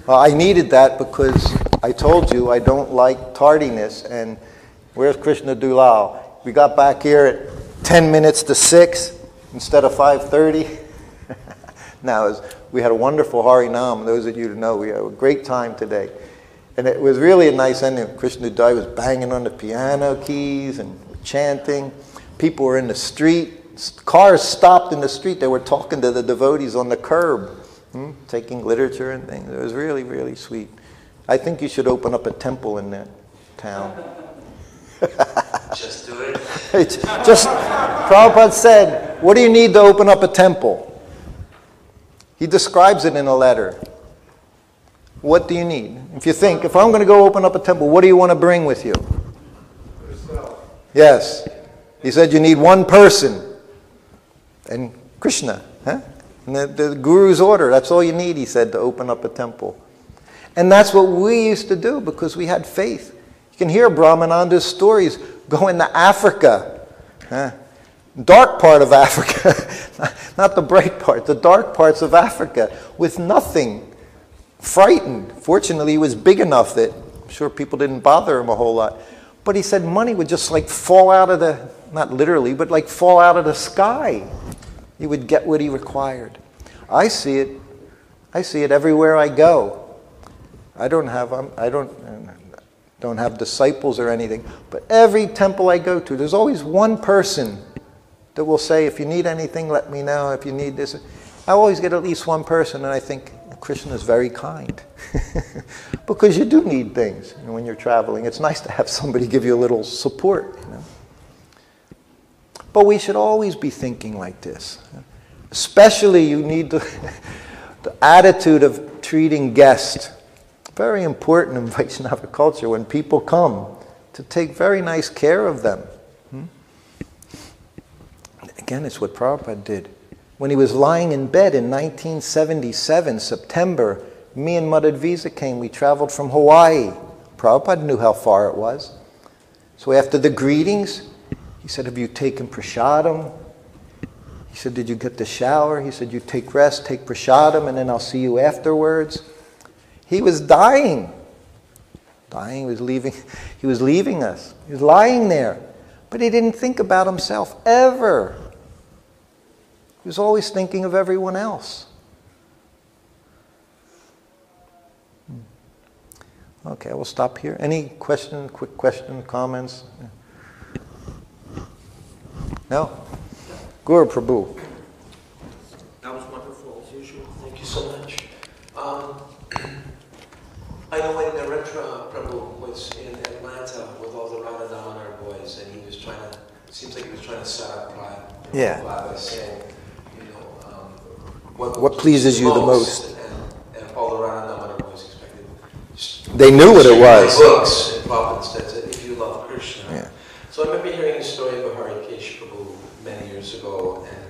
Well, I needed that because I told you I don't like tardiness. And where's Krishna Dulal? We got back here at 10 minutes to 6 instead of 5:30. Now, we had a wonderful Harinam. Those of you who know, we had a great time today. And it was really a nice ending. Krishna Dai was banging on the piano keys and chanting. People were in the street. Cars stopped in the street. They were talking to the devotees on the curb, taking literature and things. It was really, really sweet. I think you should open up a temple in that town. Just do it. Prabhupada said, what do you need to open up a temple? He describes it in a letter. What do you need? If you think, if I'm going to go open up a temple, what do you want to bring with you? Yourself. Yes. He said you need one person. And Krishna. Huh? And the Guru's order, that's all you need, he said, to open up a temple. And that's what we used to do because we had faith. You can hear Brahmananda's stories going to Africa. Huh? Dark part of Africa. Not the bright part, the dark parts of Africa with nothing. Frightened. Fortunately, he was big enough that I'm sure people didn't bother him a whole lot. But he said money would just like fall out of the, not literally, but like fall out of the sky. He would get what he required. I see it everywhere I go. I don't have disciples or anything, but every temple I go to, there's always one person that will say, if you need anything, let me know. If you need this, I always get at least one person, and I think, Krishna is very kind. Because you do need things when you're traveling. It's nice to have somebody give you a little support. But we should always be thinking like this. Especially you need the attitude of treating guests. Very important in Vaishnava culture when people come to take very nice care of them. Again, it's what Prabhupada did. When he was lying in bed in 1977, September, me and Madhud Visa came. We traveled from Hawaii. Prabhupada knew how far it was. So after the greetings, he said, have you taken prasadam? He said, did you get the shower? He said, you take rest, take prasadam, and then I'll see you afterwards. He was dying. Dying, he was leaving us. He was lying there. But he didn't think about himself ever. He was always thinking of everyone else. Okay, we'll stop here. Any quick question, comments? No? Guru Prabhu. That was wonderful, as usual. Thank you so much. I know when Narendra Prabhu was in Atlanta with all the Radha Damodar boys, and he was trying to, it seems like he was trying to set up Prabhupada by saying, you know, what pleases you the most? And all the Radha Damodar boys expected. They knew what it was. Books, and Prabhupada said, if you love Krishna. Yeah. So I remember hearing a story of Harikesh Prabhu many years ago, and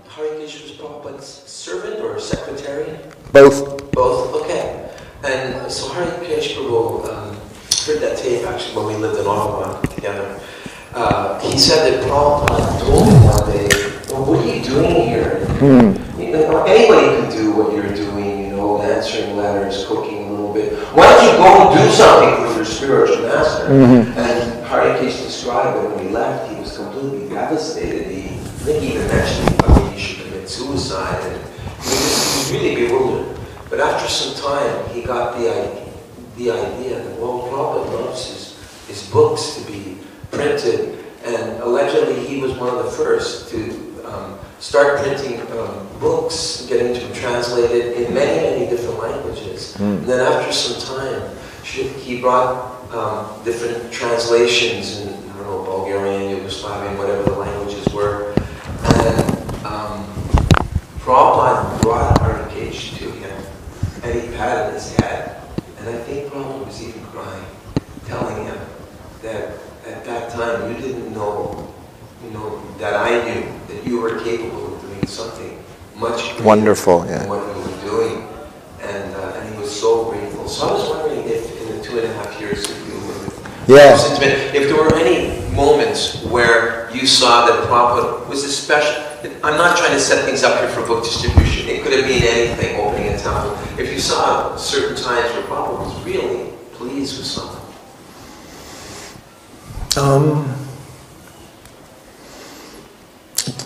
Harikesh was Prabhupada's servant or secretary? Both. Both, okay. And so Harikesh Prabhu heard that tape actually when we lived in Ottawa together. He said that Prabhupada told him one day, well, what are you doing here? You know, anybody can do what you're doing, you know, answering letters, cooking a little bit. Why don't you go and do something with your spiritual master? And Harikesh described that when he left, he was completely devastated. I think he even mentioned he should commit suicide. And he was really bewildered. But after some time, he got the idea that, well, Prabhupada loves his books to be printed, and allegedly he was one of the first to start printing books, getting them translated in many, many different languages. And then after some time, he brought different translations in, I don't know, Bulgarian, Yugoslavian, whatever the languages were, and Prabhupada brought Harikesh to him. And he patted his head, and I think Prabhupada was even crying, telling him that at that time you didn't know, that I knew that you were capable of doing something much greater Wonderful, than what you were doing, and he was so grateful. So I was wondering if in the 2.5 years that you were with if there were any moments where you saw that Prabhupada was a special. I'm not trying to set things up here for book distribution. It could have been anything, opening a temple. If you saw certain times where Prabhupada was really pleased with something.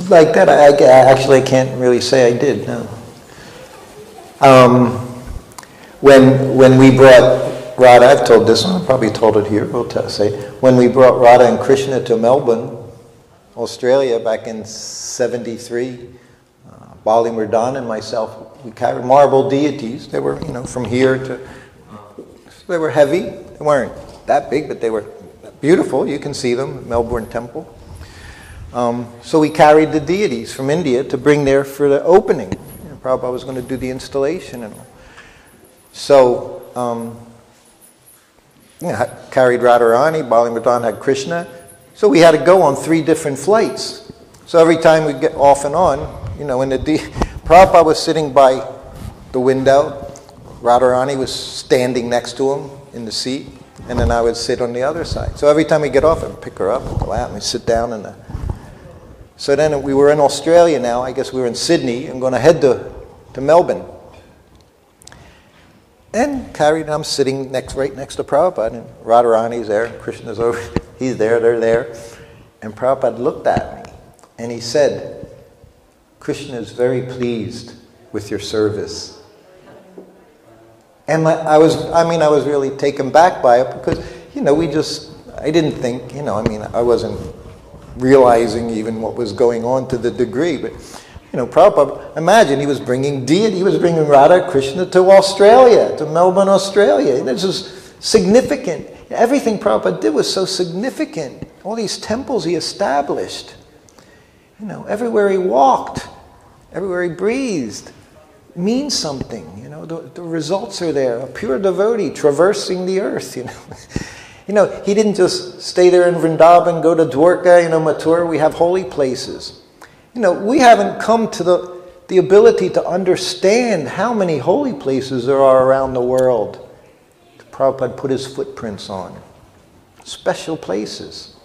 Like that, I actually can't really say I did, no. When we brought Radha, I've told this one, I probably told it here, when we brought Radha and Krishna to Melbourne, Australia, back in '73, Bali Murdan and myself, we carried marble deities. They were, from here to, they were heavy. They weren't that big, but they were beautiful. You can see them, at Melbourne Temple. So we carried the deities from India to bring there for the opening. Prabhupada was going to do the installation and all. So, carried Radharani, Bali Murdan had Krishna. So we had to go on 3 different flights. So every time we get off and on, Prabhupada was sitting by the window. Radharani was standing next to him in the seat. And then I would sit on the other side. So every time we get off, I'd pick her up and go out and we'd sit down. So then we were in Australia now. I guess we were in Sydney and going to head to Melbourne. And I'm sitting right next to Prabhupada. And Radharani's there, Krishna's over. He's there, they're there. And Prabhupada looked at me and he said, Krishna is very pleased with your service. And I was really taken back by it because, I didn't think, I wasn't realizing even what was going on to the degree. But, Prabhupada, imagine he was bringing Radha Krishna to Australia, to Melbourne, Australia. And this was significant. Everything Prabhupada did was so significant. All these temples he established. Everywhere he walked, everywhere he breathed, means something. The results are there. A pure devotee traversing the earth. He didn't just stay there in Vrindavan, go to Dwarka, Mathura. We have holy places. We haven't come to the ability to understand how many holy places there are around the world. Prabhupada put his footprints on. Special places.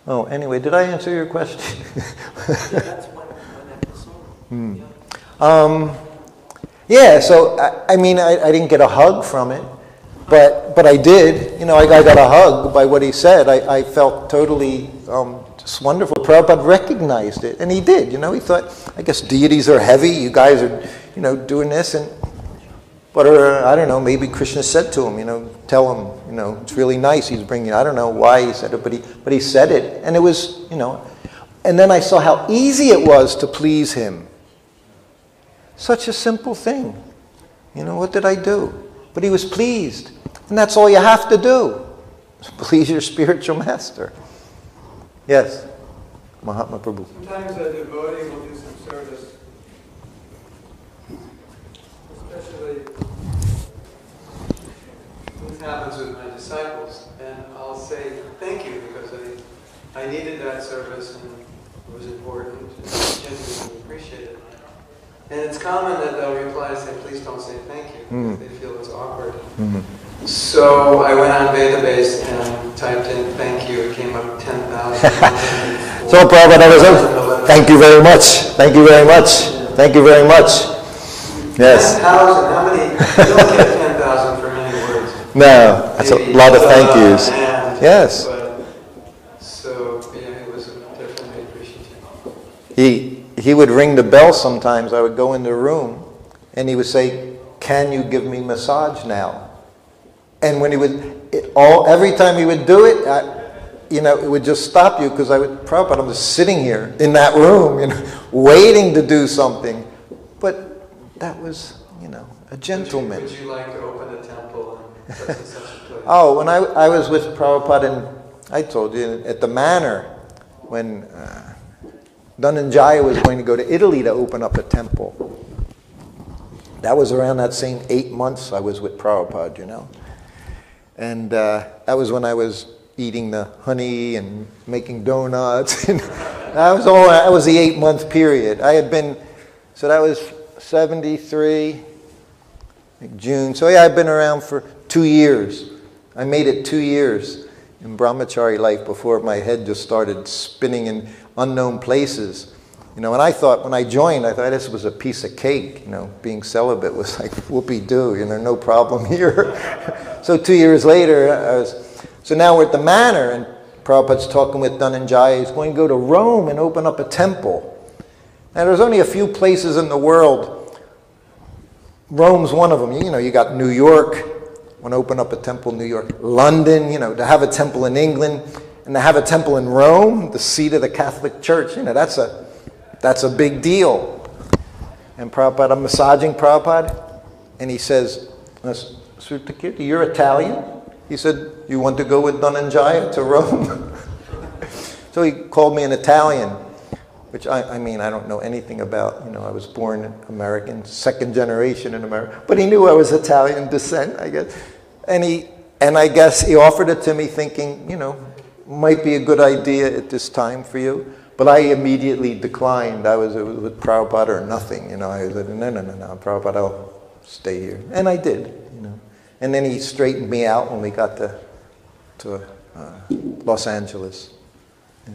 Oh, anyway, did I answer your question? That's one episode. Yeah, so, I mean, I didn't get a hug from it, but I did. You know, I got a hug by what he said. I felt totally just wonderful. Prabhupada recognized it, and he did. You know, he thought, I guess deities are heavy. You guys are, you know, doing this, but I don't know, maybe Krishna said to him, you know, tell him, you know, it's really nice he's bringing, I don't know why he said it, but he said it, and it was, you know, and then I saw how easy it was to please him. Such a simple thing. You know, what did I do? But he was pleased, and that's all you have to do. Please your spiritual master. Yes, Mahatma Prabhu. Sometimes a devotee will do some service, especially This happens with my disciples, and I'll say thank you because I needed that service and it was important and I genuinely appreciate it. And it's common that they'll reply and say, please don't say thank you, because they feel it's awkward. So I went on Database and typed in thank you, it came up 10,000. So Prabhupada, thank you very much. Thank you very much. Thank you very much. Yes. 10,000, how many? You don't get 10,000 for many words. No, that's a lot of thank yous. Yes. So, yeah, it was definitely appreciative. He would ring the bell sometimes. I would go in the room and he would say, can you give me massage now? And when he would, every time he would do it, you know, it would just stop you because Prabhupada, I'm just sitting here in that room, you know, waiting to do something. But that was, you know, a gentleman. Would you like to open a temple in such and such a place? Oh, when I was with Prabhupada, I told you, at the Manor, when Dhananjaya was going to go to Italy to open up a temple. That was around that same 8 months I was with Prabhupada, you know. And that was when I was eating the honey and making donuts. And that was the 8-month period. I had been, so that was 73, like June. So yeah, I've been around for 2 years. I made it 2 years in brahmachari life before my head just started spinning in unknown places. You know, and I thought, when I joined, I thought this was a piece of cake. You know, being celibate was like whoopee-doo, you know, no problem here. So 2 years later, so now we're at the Manor, and Prabhupada's talking with Dhananjaya. He's going to go to Rome and open up a temple. Now, there's only a few places in the world. Rome's one of them. You know, you got New York, want to open up a temple in New York. London, you know, to have a temple in England, and to have a temple in Rome, the seat of the Catholic Church, you know, that's a big deal. And Prabhupada, I'm massaging Prabhupada, and he says, Srutakirti, you're Italian? He said, you want to go with Dhananjaya to Rome? So he called me an Italian, which I mean, I don't know anything about. You know, I was born American, second generation in America. But he knew I was Italian descent, I guess. And I guess he offered it to me thinking, you know, might be a good idea at this time for you. But I immediately declined. It was with Prabhupada or nothing. You know, I said, no, Prabhupada, I'll stay here. And I did, you know. And then he straightened me out when we got to Los Angeles. Yeah.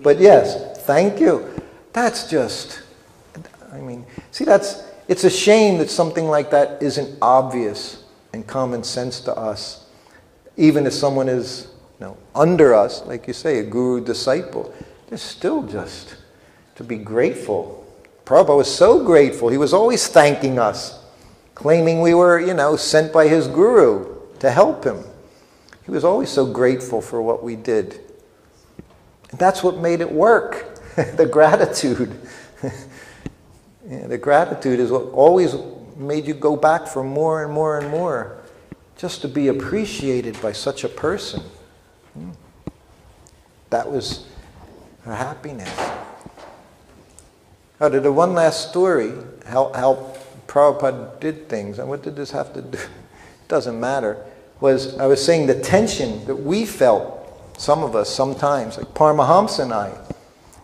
But yes, thank you. That's just, I mean, see, it's a shame that something like that isn't obvious and common sense to us. Even if someone is, you know, under us, like you say, a guru disciple, there's still just to be grateful. Prabhupada was so grateful. He was always thanking us, claiming we were, you know, sent by his guru to help him. He was always so grateful for what we did. And that's what made it work, the gratitude. Yeah, the gratitude is what always made you go back for more and more and more, just to be appreciated by such a person. That was her happiness. Oh, the one last story, how Prabhupada did things, and what did this have to do? It doesn't matter. I was saying the tension that we felt, some of us sometimes, like Paramahamsa and I.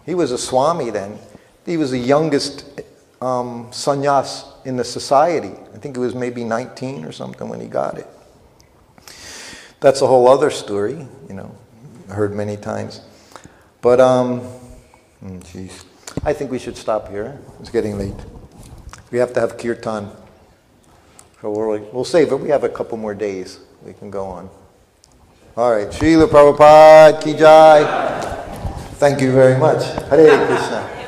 He was a Swami then. He was the youngest sannyas in the society. I think he was maybe 19 or something when he got it. That's a whole other story, you know, heard many times. But, geez, I think we should stop here. It's getting late. We have to have kirtan. So we'll save it. We have a couple more days. We can go on. All right. Srila Prabhupada Ki Jai. Thank you very much. Hare Krishna.